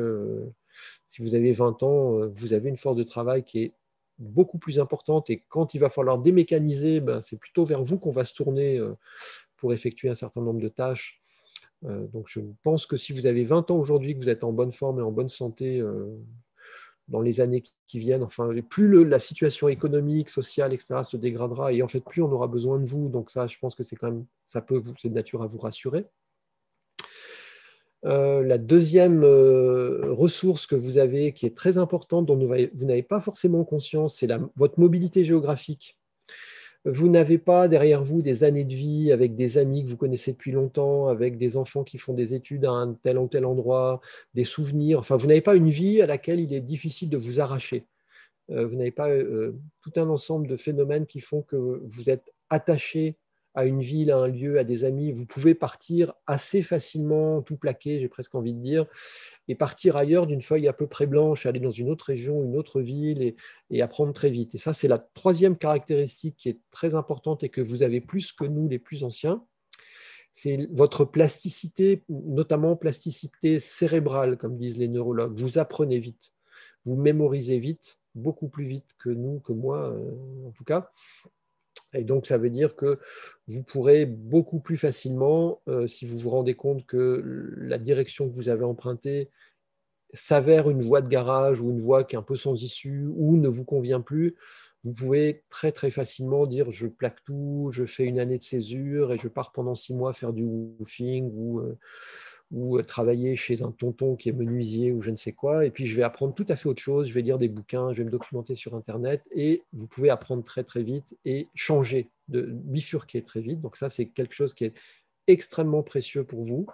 si vous avez 20 ans, vous avez une force de travail qui est beaucoup plus importante. Et quand il va falloir démécaniser, c'est plutôt vers vous qu'on va se tourner pour effectuer un certain nombre de tâches. Donc, je pense que si vous avez 20 ans aujourd'hui, que vous êtes en bonne forme et en bonne santé, dans les années qui viennent, enfin, plus la situation économique, sociale, etc., se dégradera, et en fait, plus on aura besoin de vous. Donc ça, je pense que c'est de nature à vous rassurer. La deuxième ressource que vous avez, qui est très importante, dont vous n'avez pas forcément conscience, c'est votre mobilité géographique. Vous n'avez pas derrière vous des années de vie avec des amis que vous connaissez depuis longtemps, avec des enfants qui font des études à un tel ou tel endroit, des souvenirs. Enfin, vous n'avez pas une vie à laquelle il est difficile de vous arracher. Vous n'avez pas tout un ensemble de phénomènes qui font que vous êtes attaché à une ville, à un lieu, à des amis. Vous pouvez partir assez facilement, tout plaqué, j'ai presque envie de dire, et partir ailleurs d'une feuille à peu près blanche, aller dans une autre région, une autre ville, et apprendre très vite. Et ça, c'est la troisième caractéristique qui est très importante et que vous avez plus que nous, les plus anciens. C'est votre plasticité, notamment plasticité cérébrale, comme disent les neurologues. Vous apprenez vite, vous mémorisez vite, beaucoup plus vite que nous, que moi, en tout cas. Et donc, ça veut dire que vous pourrez beaucoup plus facilement, si vous vous rendez compte que la direction que vous avez empruntée s'avère une voie de garage ou une voie qui est un peu sans issue ou ne vous convient plus, vous pouvez très très facilement dire je plaque tout, je fais une année de césure et je pars pendant 6 mois faire du woofing ou travailler chez un tonton qui est menuisier ou je ne sais quoi, et puis je vais apprendre tout à fait autre chose, je vais lire des bouquins, je vais me documenter sur Internet, et vous pouvez apprendre très très vite et changer, bifurquer très vite. Donc ça, c'est quelque chose qui est extrêmement précieux pour vous.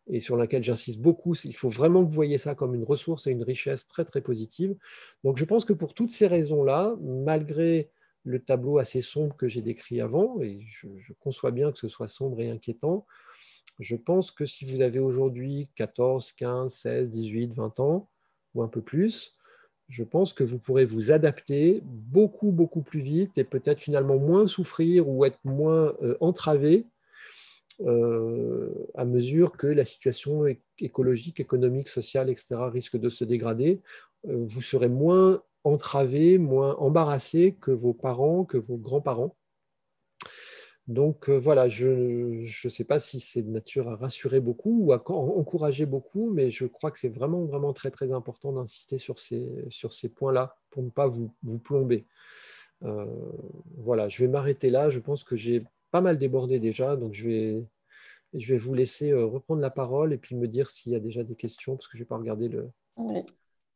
et sur laquelle j'insiste beaucoup. Il faut vraiment que vous voyez ça comme une ressource et une richesse très, très positive. Donc, je pense que pour toutes ces raisons-là, malgré le tableau assez sombre que j'ai décrit avant, et je conçois bien que ce soit sombre et inquiétant, je pense que si vous avez aujourd'hui 14, 15, 16, 18, 20 ans, ou un peu plus, je pense que vous pourrez vous adapter beaucoup, beaucoup plus vite et peut-être finalement moins souffrir ou être moins entravé à mesure que la situation écologique, économique, sociale, etc. risque de se dégrader. Vous serez moins entravé, moins embarrassé que vos parents, que vos grands-parents. Donc voilà, je ne sais pas si c'est de nature à rassurer beaucoup ou à encourager beaucoup, mais je crois que c'est vraiment, vraiment très, très important d'insister sur ces points-là pour ne pas vous plomber. Voilà, je vais m'arrêter là. Je pense que j'ai pas mal débordé déjà, donc je vais vous laisser reprendre la parole et puis me dire s'il y a déjà des questions, parce que je n'ai pas regardé Oui.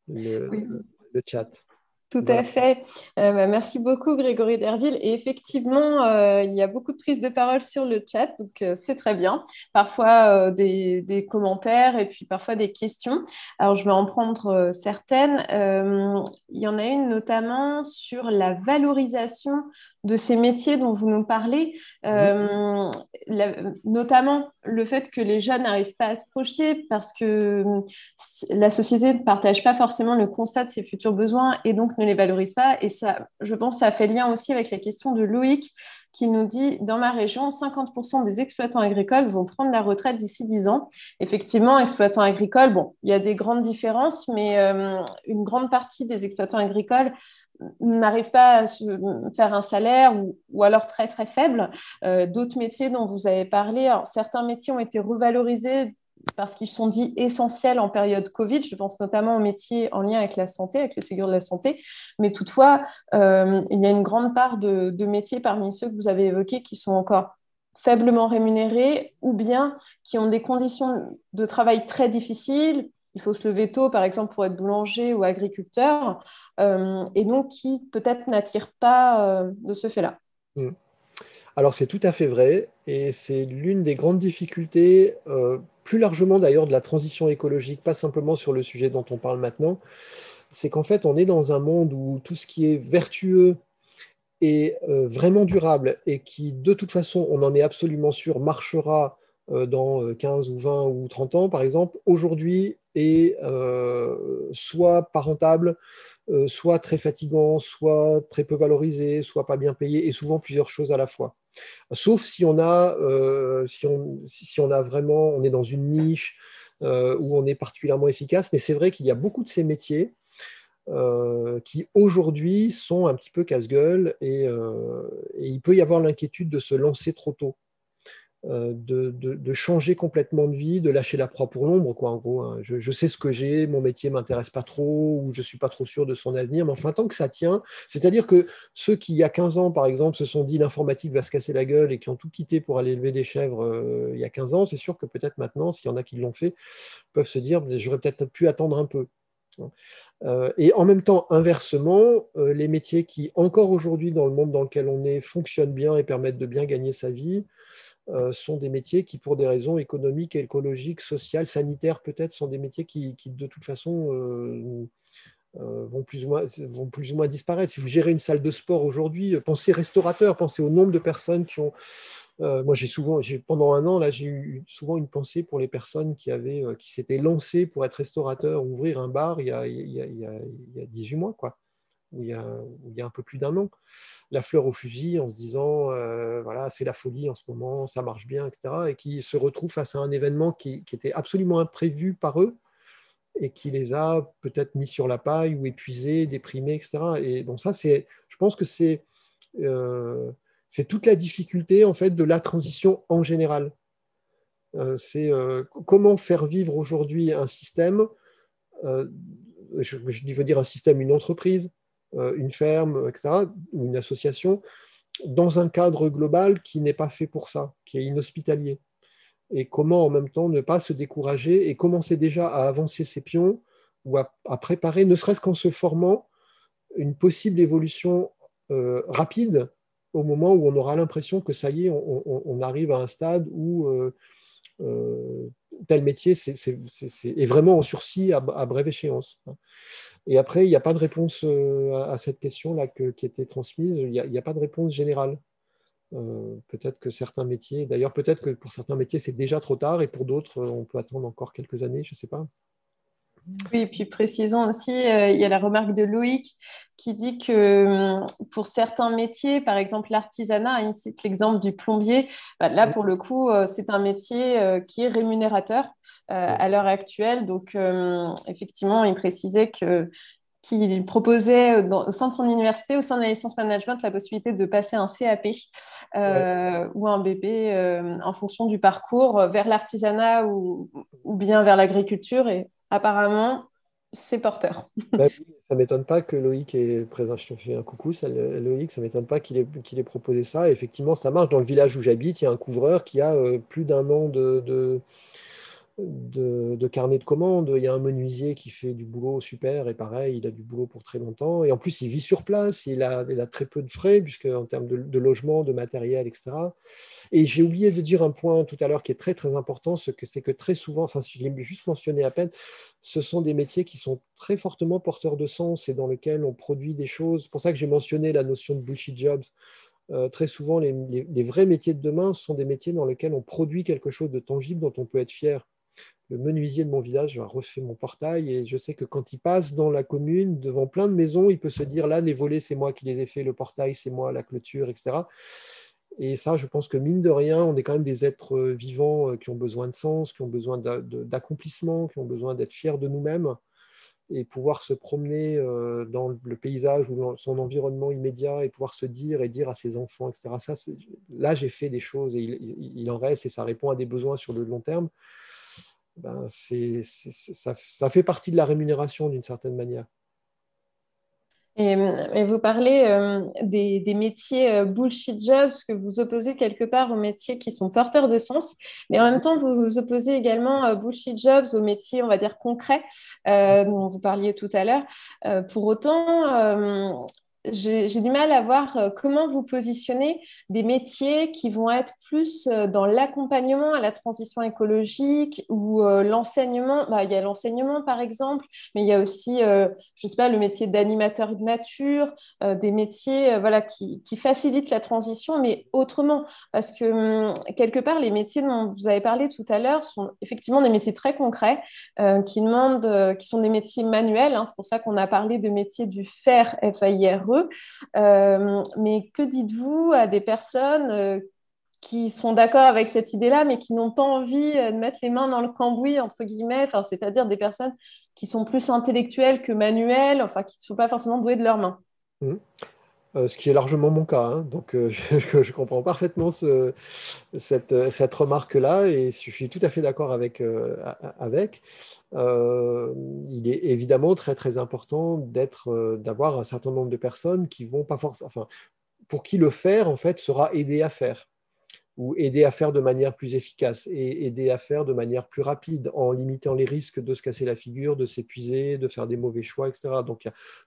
Oui. le chat. Tout à Voilà. fait. Merci beaucoup, Grégory Derville. Et effectivement, il y a beaucoup de prises de parole sur le chat, donc c'est très bien. Parfois des commentaires et puis parfois des questions. Alors, je vais en prendre certaines. Il y en a une notamment sur la valorisation de ces métiers dont vous nous parlez, notamment le fait que les jeunes n'arrivent pas à se projeter parce que la société ne partage pas forcément le constat de ses futurs besoins et donc ne les valorise pas. Et ça, je pense, ça fait lien aussi avec la question de Loïc qui nous dit, dans ma région, 50% des exploitants agricoles vont prendre la retraite d'ici 10 ans. Effectivement, exploitants agricoles, bon, il y a des grandes différences, mais une grande partie des exploitants agricoles n'arrivent pas à se faire un salaire ou alors très très faible. D'autres métiers dont vous avez parlé, alors, certains métiers ont été revalorisés parce qu'ils sont dits essentiels en période Covid. Je pense notamment aux métiers en lien avec la santé, avec le Ségur de la santé. Mais toutefois, il y a une grande part de métiers parmi ceux que vous avez évoqués qui sont encore faiblement rémunérés ou bien qui ont des conditions de travail très difficiles. Il faut se lever tôt, par exemple, pour être boulanger ou agriculteur, et donc qui peut-être n'attirent pas de ce fait-là. Alors c'est tout à fait vrai, et c'est l'une des grandes difficultés, plus largement d'ailleurs de la transition écologique, pas simplement sur le sujet dont on parle maintenant, c'est qu'en fait on est dans un monde où tout ce qui est vertueux et vraiment durable, et qui de toute façon, on en est absolument sûr, marchera dans 15 ou 20 ou 30 ans par exemple, aujourd'hui est soit pas rentable, soit très fatigant, soit très peu valorisé, soit pas bien payé, et souvent plusieurs choses à la fois. Sauf si on a, si on a vraiment, on est dans une niche où on est particulièrement efficace, mais c'est vrai qu'il y a beaucoup de ces métiers qui aujourd'hui sont un petit peu casse-gueule, et il peut y avoir l'inquiétude de se lancer trop tôt. De changer complètement de vie, de lâcher la proie pour l'ombre, quoi, en gros. Hein. Je sais ce que j'ai, mon métier ne m'intéresse pas trop, ou je ne suis pas trop sûr de son avenir, mais enfin, tant que ça tient, c'est-à-dire que ceux qui, il y a 15 ans, par exemple, se sont dit l'informatique va se casser la gueule et qui ont tout quitté pour aller élever des chèvres il y a 15 ans, c'est sûr que peut-être maintenant, s'il y en a qui l'ont fait, peuvent se dire j'aurais peut-être pu attendre un peu. Et en même temps, inversement, les métiers qui, encore aujourd'hui, dans le monde dans lequel on est, fonctionnent bien et permettent de bien gagner sa vie, sont des métiers qui, pour des raisons économiques, écologiques, sociales, sanitaires peut-être, sont des métiers qui de toute façon, vont plus ou moins disparaître. Si vous gérez une salle de sport aujourd'hui, pensez restaurateur, pensez au nombre de personnes qui ont... moi, pendant un an, là, j'ai eu souvent une pensée pour les personnes qui s'étaient lancées pour être restaurateur, ouvrir un bar il y a 18 mois, quoi, ou il y a un peu plus d'un an. La fleur au fusil en se disant voilà, c'est la folie en ce moment, ça marche bien, etc. Et qui se retrouvent face à un événement qui était absolument imprévu par eux et qui les a peut-être mis sur la paille ou épuisés, déprimés, etc. Et donc ça, je pense que c'est toute la difficulté en fait de la transition en général. C'est comment faire vivre aujourd'hui un système, je veux dire un système, une entreprise, une ferme, etc., ou une association, dans un cadre global qui n'est pas fait pour ça, qui est inhospitalier. Et comment en même temps ne pas se décourager et commencer déjà à avancer ses pions ou à préparer, ne serait-ce qu'en se formant, une possible évolution rapide au moment où on aura l'impression que ça y est, on arrive à un stade où tel métier est vraiment en sursis à brève échéance. Et après, il n'y a pas de réponse à cette question-là qui était transmise. Il n'y a pas de réponse générale. Peut-être que certains métiers, d'ailleurs, peut-être que pour certains métiers, c'est déjà trop tard et pour d'autres, on peut attendre encore quelques années, je ne sais pas. Oui, et puis précisons aussi, il y a la remarque de Loïc qui dit que pour certains métiers, par exemple l'artisanat, il cite l'exemple du plombier, bah, là pour le coup, c'est un métier qui est rémunérateur à l'heure actuelle. Donc effectivement, il précisait qu'il proposait au sein de son université, au sein de la licence management, la possibilité de passer un CAP ou un BP en fonction du parcours vers l'artisanat ou bien vers l'agriculture. Et apparemment, c'est porteur. Ben oui, ça ne m'étonne pas que Loïc est présent. Je te fais un coucou, Loïc. Ça ne m'étonne pas qu'il ait proposé ça. Et effectivement, ça marche. Dans le village où j'habite, il y a un couvreur qui a plus d'1 an de carnet de commandes. Il y a un menuisier qui fait du boulot super et pareil, il a du boulot pour très longtemps. Et en plus, il vit sur place, il a très peu de frais, puisque en termes de logement, de matériel, etc. Et j'ai oublié de dire un point tout à l'heure qui est très très important, c'est que très souvent, ça, je l'ai juste mentionné à peine, ce sont des métiers qui sont très fortement porteurs de sens et dans lesquels on produit des choses. C'est pour ça que j'ai mentionné la notion de bullshit jobs. Très souvent, les vrais métiers de demain sont des métiers dans lesquels on produit quelque chose de tangible dont on peut être fier. Le menuisier de mon village a refait mon portail et je sais que quand il passe dans la commune, devant plein de maisons, il peut se dire là, les volets, c'est moi qui les ai fait, le portail, c'est moi, la clôture, etc. Et ça, je pense que mine de rien, on est quand même des êtres vivants qui ont besoin de sens, qui ont besoin d'accomplissement, qui ont besoin d'être fiers de nous-mêmes et pouvoir se promener dans le paysage ou dans son environnement immédiat et pouvoir se dire et dire à ses enfants, etc. Ça, là, j'ai fait des choses et il en reste et ça répond à des besoins sur le long terme. Ben, ça fait partie de la rémunération d'une certaine manière. Et vous parlez des métiers bullshit jobs que vous opposez quelque part aux métiers qui sont porteurs de sens, mais en même temps, vous opposez également bullshit jobs aux métiers, on va dire, concrets, dont vous parliez tout à l'heure. Pour autant, j'ai du mal à voir comment vous positionnez des métiers qui vont être plus dans l'accompagnement à la transition écologique ou l'enseignement. Bah, il y a l'enseignement, par exemple, mais il y a aussi, je sais pas, le métier d'animateur de nature, des métiers voilà, qui facilitent la transition, mais autrement. Parce que quelque part, les métiers dont vous avez parlé tout à l'heure sont effectivement des métiers très concrets qui demandent, qui sont des métiers manuels. Hein, c'est pour ça qu'on a parlé de métiers du faire, FAIRE. Mais que dites-vous à des personnes qui sont d'accord avec cette idée-là, mais qui n'ont pas envie de mettre les mains dans le cambouis, entre guillemets, enfin, c'est-à-dire des personnes qui sont plus intellectuelles que manuelles, enfin, qui ne sont pas forcément douées de leurs mains. Mmh. Ce qui est largement mon cas, hein. Donc je comprends parfaitement cette remarque-là et je suis tout à fait d'accord avec. Il est évidemment très très important d'avoir un certain nombre de personnes qui vont pas forcément, enfin, pour qui le faire en fait sera aider à faire ou aider à faire de manière plus efficace et aider à faire de manière plus rapide en limitant les risques de se casser la figure, de s'épuiser, de faire des mauvais choix, etc. Donc,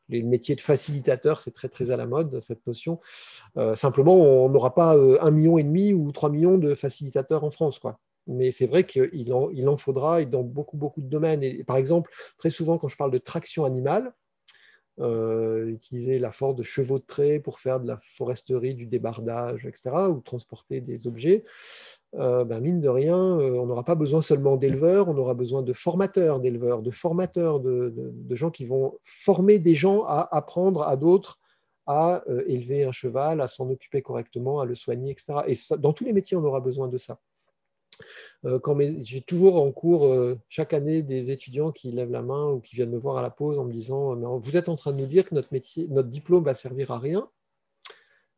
les métiers de facilitateur, c'est très, très à la mode, cette notion. Simplement, on n'aura pas 1,5 million ou 3 millions de facilitateurs en France, quoi. Mais c'est vrai qu'il en faudra dans beaucoup, beaucoup de domaines. Et par exemple, très souvent, quand je parle de traction animale, utiliser la force de chevaux de trait pour faire de la foresterie, du débardage, etc., ou transporter des objets, mine de rien, on n'aura pas besoin seulement d'éleveurs, on aura besoin de formateurs d'éleveurs, de formateurs, de gens qui vont former des gens à apprendre à d'autres à élever un cheval, à s'en occuper correctement, à le soigner, etc. Et ça, dans tous les métiers, on aura besoin de ça. J'ai toujours en cours chaque année des étudiants qui lèvent la main ou qui viennent me voir à la pause en me disant vous êtes en train de nous dire que notre diplôme va servir à rien.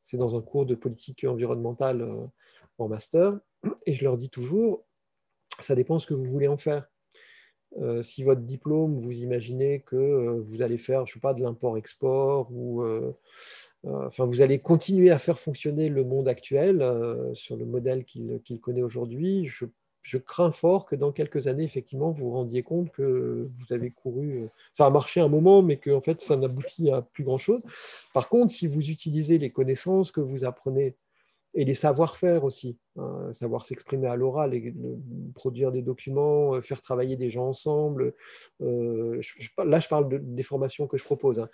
C'est dans un cours de politique environnementale en master. Et je leur dis toujours ça dépend ce que vous voulez en faire. Si votre diplôme, vous imaginez que vous allez faire, je sais pas, de l'import-export ou enfin, vous allez continuer à faire fonctionner le monde actuel sur le modèle qu'il connaît aujourd'hui. Je crains fort que dans quelques années, effectivement, vous vous rendiez compte que vous avez couru, ça a marché un moment, mais que en fait, ça n'aboutit à plus grand-chose. Par contre, si vous utilisez les connaissances que vous apprenez et les savoir-faire aussi, hein, savoir s'exprimer à l'oral, produire des documents, faire travailler des gens ensemble. Là, je parle des formations que je propose, hein.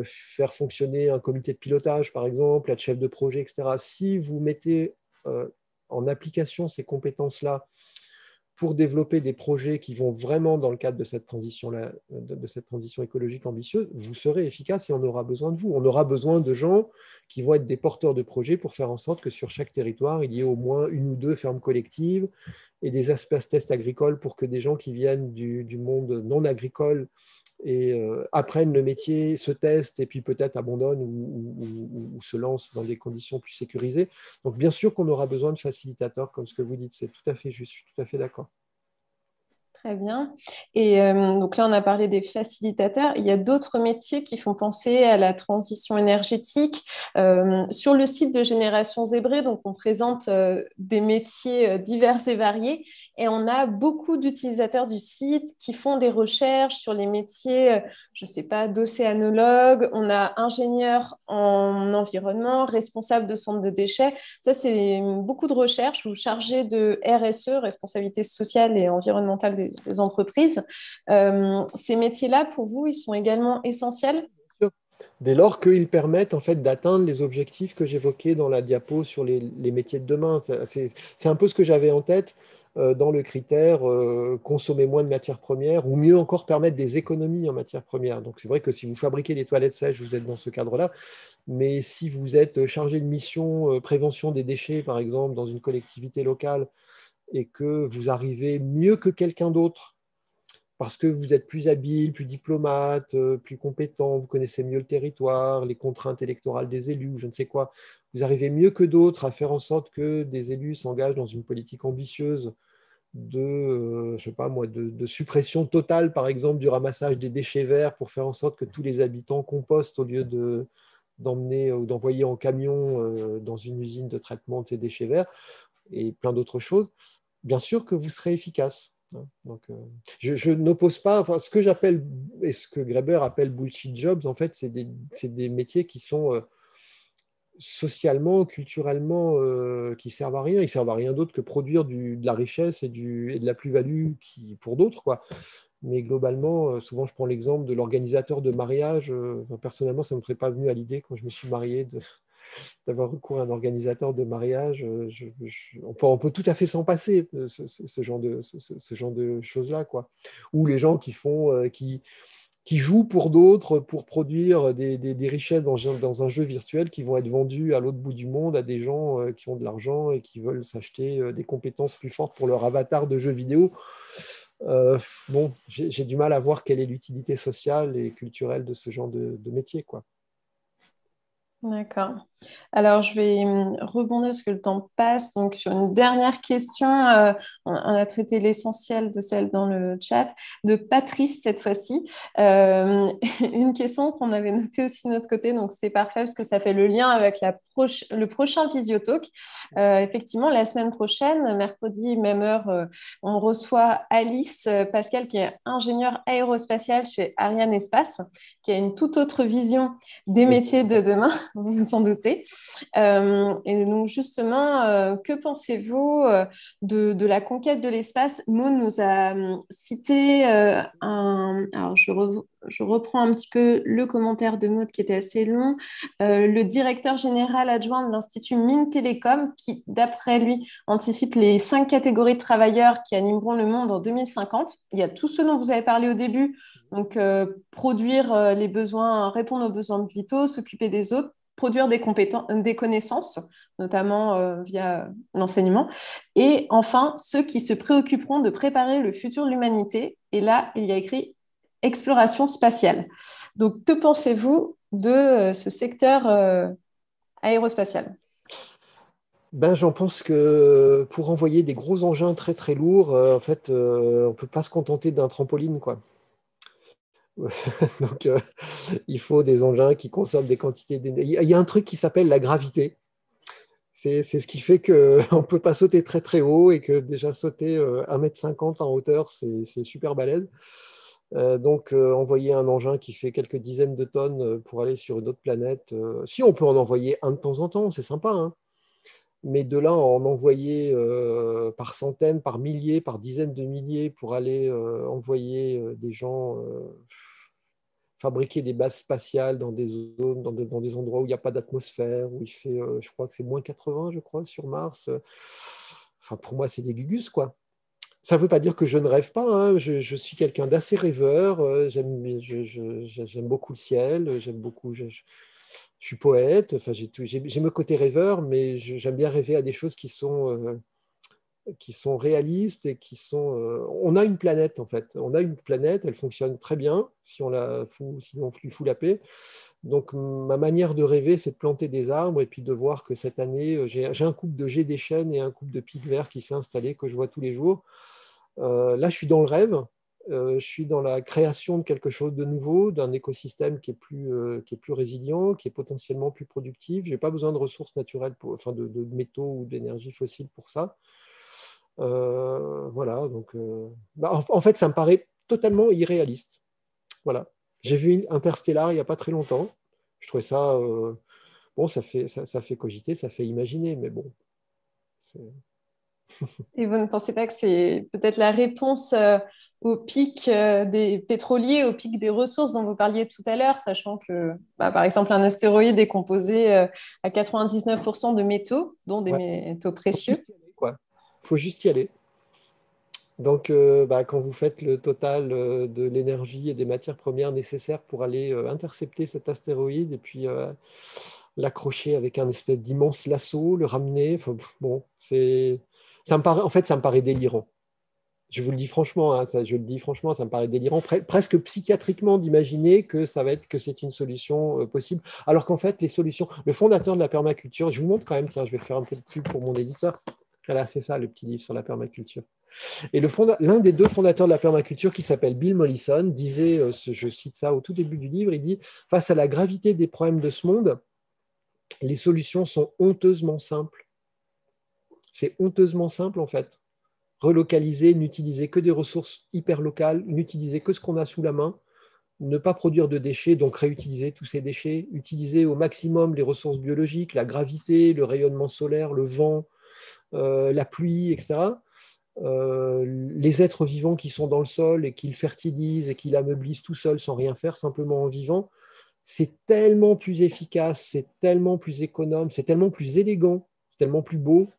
Faire fonctionner un comité de pilotage, par exemple, être chef de projet, etc. Si vous mettez en application ces compétences-là pour développer des projets qui vont vraiment dans le cadre de cette transition écologique ambitieuse, vous serez efficace et on aura besoin de vous. On aura besoin de gens qui vont être des porteurs de projets pour faire en sorte que sur chaque territoire, il y ait au moins 1 ou 2 fermes collectives et des espaces tests agricoles pour que des gens qui viennent du monde non agricole et apprennent le métier, se testent et puis peut-être abandonnent ou se lancent dans des conditions plus sécurisées. Donc bien sûr qu'on aura besoin de facilitateurs comme ce que vous dites, c'est tout à fait juste, je suis tout à fait d'accord. Très bien. Et donc là, on a parlé des facilitateurs. Il y a d'autres métiers qui font penser à la transition énergétique. Sur le site de Génération Zébrée, donc on présente des métiers divers et variés. Et on a beaucoup d'utilisateurs du site qui font des recherches sur les métiers, je ne sais pas, d'océanologue. On a ingénieur en environnement, responsable de centre de déchets. Ça, c'est beaucoup de recherches ou chargé de RSE, responsabilité sociale et environnementale des entreprises. Ces métiers-là, pour vous, ils sont également essentiels? Dès lors qu'ils permettent en fait d'atteindre les objectifs que j'évoquais dans la diapo sur les métiers de demain. C'est un peu ce que j'avais en tête dans le critère consommer moins de matières premières ou mieux encore permettre des économies en matières premières. Donc c'est vrai que si vous fabriquez des toilettes sèches, vous êtes dans ce cadre-là. Mais si vous êtes chargé de mission prévention des déchets, par exemple, dans une collectivité locale, et que vous arrivez mieux que quelqu'un d'autre, parce que vous êtes plus habile, plus diplomate, plus compétent, vous connaissez mieux le territoire, les contraintes électorales des élus, ou je ne sais quoi, vous arrivez mieux que d'autres à faire en sorte que des élus s'engagent dans une politique ambitieuse je sais pas moi, de suppression totale, par exemple, du ramassage des déchets verts pour faire en sorte que tous les habitants compostent au lieu d'emmener ou d'envoyer en camion dans une usine de traitement de ces déchets verts et plein d'autres choses, bien sûr que vous serez efficace. Donc, je n'oppose pas, enfin, ce que j'appelle et ce que Graeber appelle bullshit jobs, en fait, c'est des métiers qui sont socialement, culturellement, qui servent à rien. Ils servent à rien d'autre que produire de la richesse et de la plus-value pour d'autres, quoi. Mais globalement, souvent je prends l'exemple de l'organisateur de mariage. Personnellement, ça ne me serait pas venu à l'idée quand je me suis marié d'avoir recours à un organisateur de mariage. On peut tout à fait s'en passer, ce genre de choses-là, quoi. Ou les gens qui jouent pour d'autres pour produire des richesses dans un jeu virtuel qui vont être vendus à l'autre bout du monde à des gens qui ont de l'argent et qui veulent s'acheter des compétences plus fortes pour leur avatar de jeu vidéo. Bon, j'ai du mal à voir quelle est l'utilité sociale et culturelle de ce genre de métier, quoi. D'accord. Alors, je vais rebondir parce que le temps passe. Donc, sur une dernière question, on a traité l'essentiel de celle dans le chat, de Patrice cette fois-ci. Une question qu'on avait notée aussi de notre côté, donc c'est parfait parce que ça fait le lien avec le prochain Visiotalk. Effectivement, la semaine prochaine, mercredi, même heure, on reçoit Alice Pascal, qui est ingénieure aérospatiale chez Ariane Espace, qui a une toute autre vision des métiers de demain, vous vous en doutez. Et donc justement, que pensez-vous de la conquête de l'espace? Maud nous a cité alors je reprends un petit peu le commentaire de Maud qui était assez long. Le directeur général adjoint de l'Institut Mines Télécom qui, d'après lui, anticipe les 5 catégories de travailleurs qui animeront le monde en 2050. Il y a tout ce dont vous avez parlé au début, donc produire les besoins, répondre aux besoins vitaux, s'occuper des autres, produire des connaissances, notamment via l'enseignement. Et enfin, ceux qui se préoccuperont de préparer le futur de l'humanité. Et là, il y a écrit exploration spatiale. Donc, que pensez-vous de ce secteur aérospatial? J'en pense que pour envoyer des gros engins très très lourds, en fait, on ne peut pas se contenter d'un trampoline, quoi. Donc, il faut des engins qui consomment des quantités d'énergie. Il y a un truc qui s'appelle la gravité. C'est ce qui fait qu'on ne peut pas sauter très très haut et que déjà sauter 1,50 m en hauteur, c'est super balèze. Donc, envoyer un engin qui fait quelques dizaines de tonnes pour aller sur une autre planète, si on peut en envoyer un de temps en temps, c'est sympa, hein. Mais de là à en envoyer par centaines, par milliers, par dizaines de milliers pour aller envoyer des gens fabriquer des bases spatiales dans des zones, dans des endroits où il n'y a pas d'atmosphère, où il fait, je crois que c'est -80, je crois, sur Mars. Enfin, pour moi, c'est des gugus, quoi. Ça ne veut pas dire que je ne rêve pas, hein. Je suis quelqu'un d'assez rêveur. J'aime beaucoup le ciel. Je suis poète. Enfin, j'ai mon côté rêveur, mais j'aime bien rêver à des choses qui sont réalistes et qui sont. On a une planète, en fait. On a une planète, elle fonctionne très bien si on lui fout la paix. Donc, ma manière de rêver, c'est de planter des arbres et puis de voir que cette année, j'ai un couple de geais des chênes et un couple de pics verts qui s'est installé, que je vois tous les jours. Là, je suis dans le rêve. Je suis dans la création de quelque chose de nouveau, d'un écosystème qui est plus résilient, qui est potentiellement plus productif. Je n'ai pas besoin de ressources naturelles, enfin de métaux ou d'énergie fossile pour ça. Voilà, donc, en fait, ça me paraît totalement irréaliste. Voilà. J'ai vu Interstellar il n'y a pas très longtemps. Je trouvais ça, bon, ça fait cogiter, ça fait imaginer, mais bon. Et vous ne pensez pas que c'est peut-être la réponse au pic des pétroliers, au pic des ressources dont vous parliez tout à l'heure, sachant que, par exemple, un astéroïde est composé à 99% de métaux, dont des métaux précieux. Il faut juste y aller. Donc, quand vous faites le total de l'énergie et des matières premières nécessaires pour aller intercepter cet astéroïde et puis l'accrocher avec un espèce d'immense lasso, le ramener, bon, ça me paraît délirant. Je vous le dis franchement, hein, ça me paraît délirant, presque psychiatriquement d'imaginer que c'est une solution possible. Alors qu'en fait, les solutions, le fondateur de la permaculture, je vous montre quand même, tiens, je vais faire un peu de pub pour mon éditeur. Voilà, c'est ça le petit livre sur la permaculture. Et l'un des deux fondateurs de la permaculture, qui s'appelle Bill Mollison, disait, je cite ça au tout début du livre, il dit, face à la gravité des problèmes de ce monde, les solutions sont honteusement simples. C'est honteusement simple en fait. Relocaliser, n'utiliser que des ressources hyper locales, n'utiliser que ce qu'on a sous la main, ne pas produire de déchets, donc réutiliser tous ces déchets, utiliser au maximum les ressources biologiques, la gravité, le rayonnement solaire, le vent, la pluie, etc. Les êtres vivants qui sont dans le sol et qui le fertilisent et qui l'ameublissent tout seul sans rien faire, simplement en vivant, c'est tellement plus efficace, c'est tellement plus économe, c'est tellement plus élégant, c'est tellement plus beau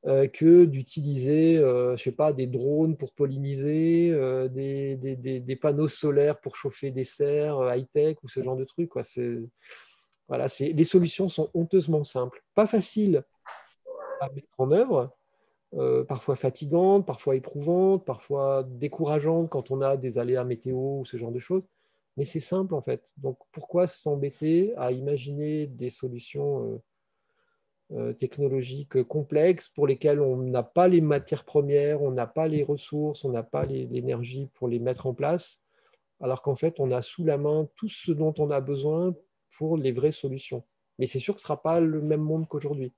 que d'utiliser, je sais pas, des drones pour polliniser, des panneaux solaires pour chauffer des serres high-tech ou ce genre de trucs, quoi. Voilà, les solutions sont honteusement simples, pas faciles à mettre en œuvre, parfois fatigantes, parfois éprouvantes, parfois décourageantes quand on a des aléas météo ou ce genre de choses. Mais c'est simple en fait. Donc pourquoi s'embêter à imaginer des solutions technologiques complexes pour lesquelles on n'a pas les matières premières, on n'a pas les ressources, on n'a pas l'énergie pour les mettre en place, alors qu'en fait on a sous la main tout ce dont on a besoin pour les vraies solutions. Mais c'est sûr que ce ne sera pas le même monde qu'aujourd'hui.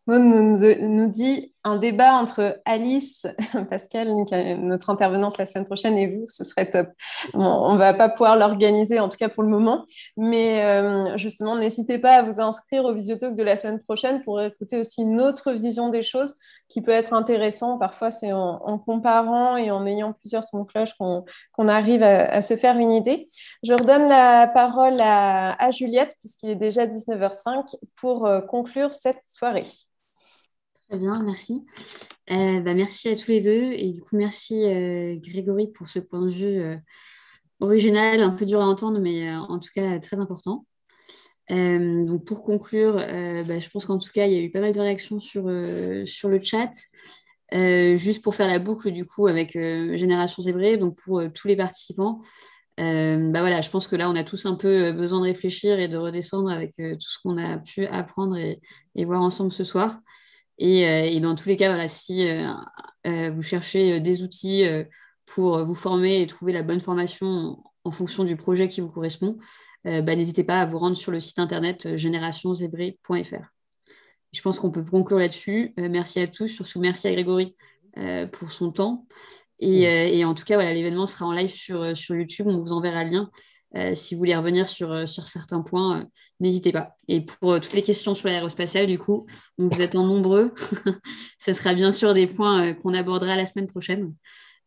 Maud nous dit un débat entre Alice, Pascal, notre intervenante la semaine prochaine, et vous, ce serait top. Bon, on ne va pas pouvoir l'organiser, en tout cas pour le moment, mais justement, n'hésitez pas à vous inscrire au Visiotalk de la semaine prochaine pour écouter aussi une autre vision des choses qui peut être intéressant. Parfois, c'est en comparant et en ayant plusieurs sons de cloche qu'on arrive à se faire une idée. Je redonne la parole à Juliette, puisqu'il est déjà 19h05, pour conclure cette soirée. Très bien, merci. Merci à tous les deux. Et du coup, merci Grégory pour ce point de vue original, un peu dur à entendre, mais en tout cas très important. Donc pour conclure, je pense qu'en tout cas, il y a eu pas mal de réactions sur le chat. Juste pour faire la boucle du coup avec Génération Zébrée, donc pour tous les participants, voilà, je pense que là, on a tous un peu besoin de réfléchir et de redescendre avec tout ce qu'on a pu apprendre et voir ensemble ce soir. Et dans tous les cas, voilà, si vous cherchez des outils pour vous former et trouver la bonne formation en fonction du projet qui vous correspond, n'hésitez pas à vous rendre sur le site internet générationzébrée.fr. Je pense qu'on peut conclure là-dessus. Merci à tous, surtout merci à Grégory pour son temps. Et en tout cas, voilà, l'événement sera en live sur YouTube. On vous enverra le lien Si vous voulez revenir sur certains points, n'hésitez pas. Et pour toutes les questions sur l'aérospatiale, du coup, on vous attend nombreux. Ce sera bien sûr des points qu'on abordera la semaine prochaine.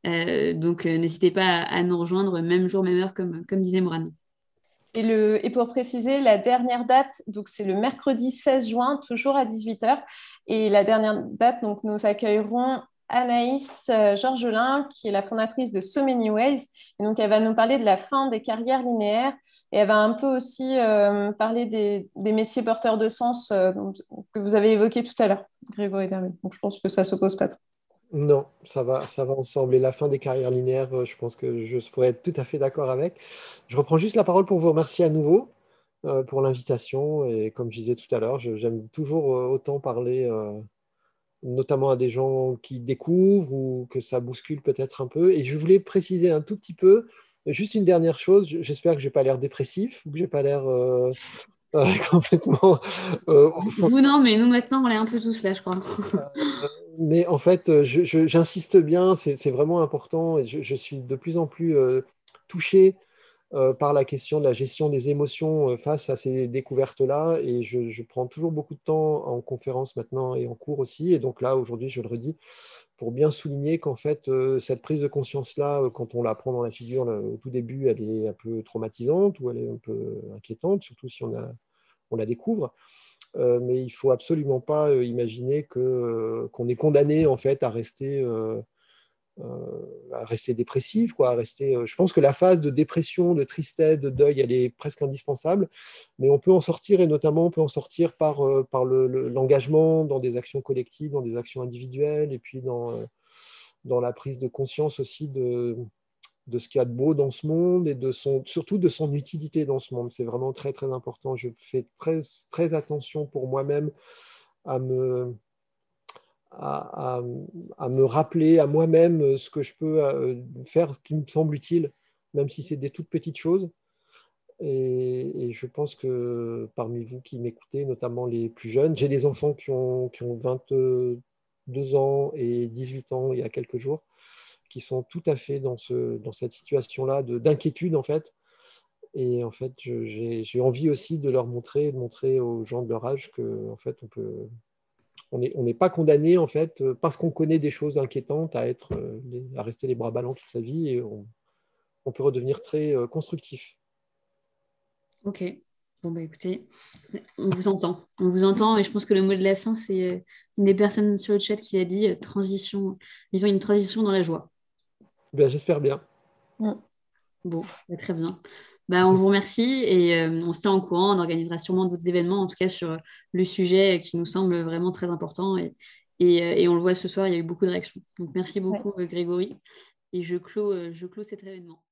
Donc, n'hésitez pas à nous rejoindre, même jour, même heure, comme disait Morane. Et pour préciser, la dernière date, donc c'est le mercredi 16 juin, toujours à 18h. Et la dernière date, donc nous accueillerons Anaïs Georgelin, qui est la fondatrice de So Many Ways. Et donc, elle va nous parler de la fin des carrières linéaires et elle va un peu aussi parler des métiers porteurs de sens que vous avez évoqués tout à l'heure, Grégory Dermé. Donc, je pense que ça ne s'oppose pas trop. Non, ça va ensemble. Et la fin des carrières linéaires, je pense que je pourrais être tout à fait d'accord avec. Je reprends juste la parole pour vous remercier à nouveau pour l'invitation. Et comme je disais tout à l'heure, j'aime toujours autant parler, notamment à des gens qui découvrent ou que ça bouscule peut-être un peu. Et je voulais préciser un tout petit peu, juste une dernière chose. J'espère que je n'ai pas l'air dépressif ou que je n'ai pas l'air complètement au fond. Vous, non, mais nous, maintenant, on est un peu tous là, je crois. Mais en fait, j'insiste bien, c'est vraiment important et je suis de plus en plus touché par la question de la gestion des émotions face à ces découvertes-là. Et je prends toujours beaucoup de temps en conférence maintenant et en cours aussi. Et donc là, aujourd'hui, je le redis, pour bien souligner qu'en fait, cette prise de conscience-là, quand on la prend dans la figure au tout début, elle est un peu traumatisante ou elle est un peu inquiétante, surtout si on la découvre. Mais il ne faut absolument pas imaginer qu'on est condamné en fait à rester dépressif, quoi, à rester. Je pense que la phase de dépression, de tristesse, de deuil, elle est presque indispensable, mais on peut en sortir et notamment on peut en sortir par l'engagement dans des actions collectives, dans des actions individuelles et puis dans la prise de conscience aussi de ce qu'il y a de beau dans ce monde et surtout de son utilité dans ce monde. C'est vraiment très, très important. Je fais très, très attention pour moi-même à me, à, à, à me rappeler à moi-même ce que je peux faire qui me semble utile, même si c'est des toutes petites choses. Et je pense que parmi vous qui m'écoutez, notamment les plus jeunes, j'ai des enfants qui ont 22 ans et 18 ans il y a quelques jours, qui sont tout à fait dans cette situation-là d'inquiétude, en fait. Et en fait, j'ai envie aussi de leur montrer, de montrer aux gens de leur âge que, en fait, on n'est pas condamné, en fait, parce qu'on connaît des choses inquiétantes, à rester les bras ballants toute sa vie, et on peut redevenir très constructif. Ok. Bon, bah écoutez, on vous entend. On vous entend et je pense que le mot de la fin, c'est une des personnes sur le chat qui a dit transition. Ils ont une transition dans la joie. Ben, j'espère bien. Bon, bah, très bien. Bah, on vous remercie et on se tient au courant. On organisera sûrement d'autres événements, en tout cas sur le sujet qui nous semble vraiment très important. Et on le voit ce soir, il y a eu beaucoup de réactions. Donc merci Ouais. beaucoup, Grégory. Et je clôt cet événement.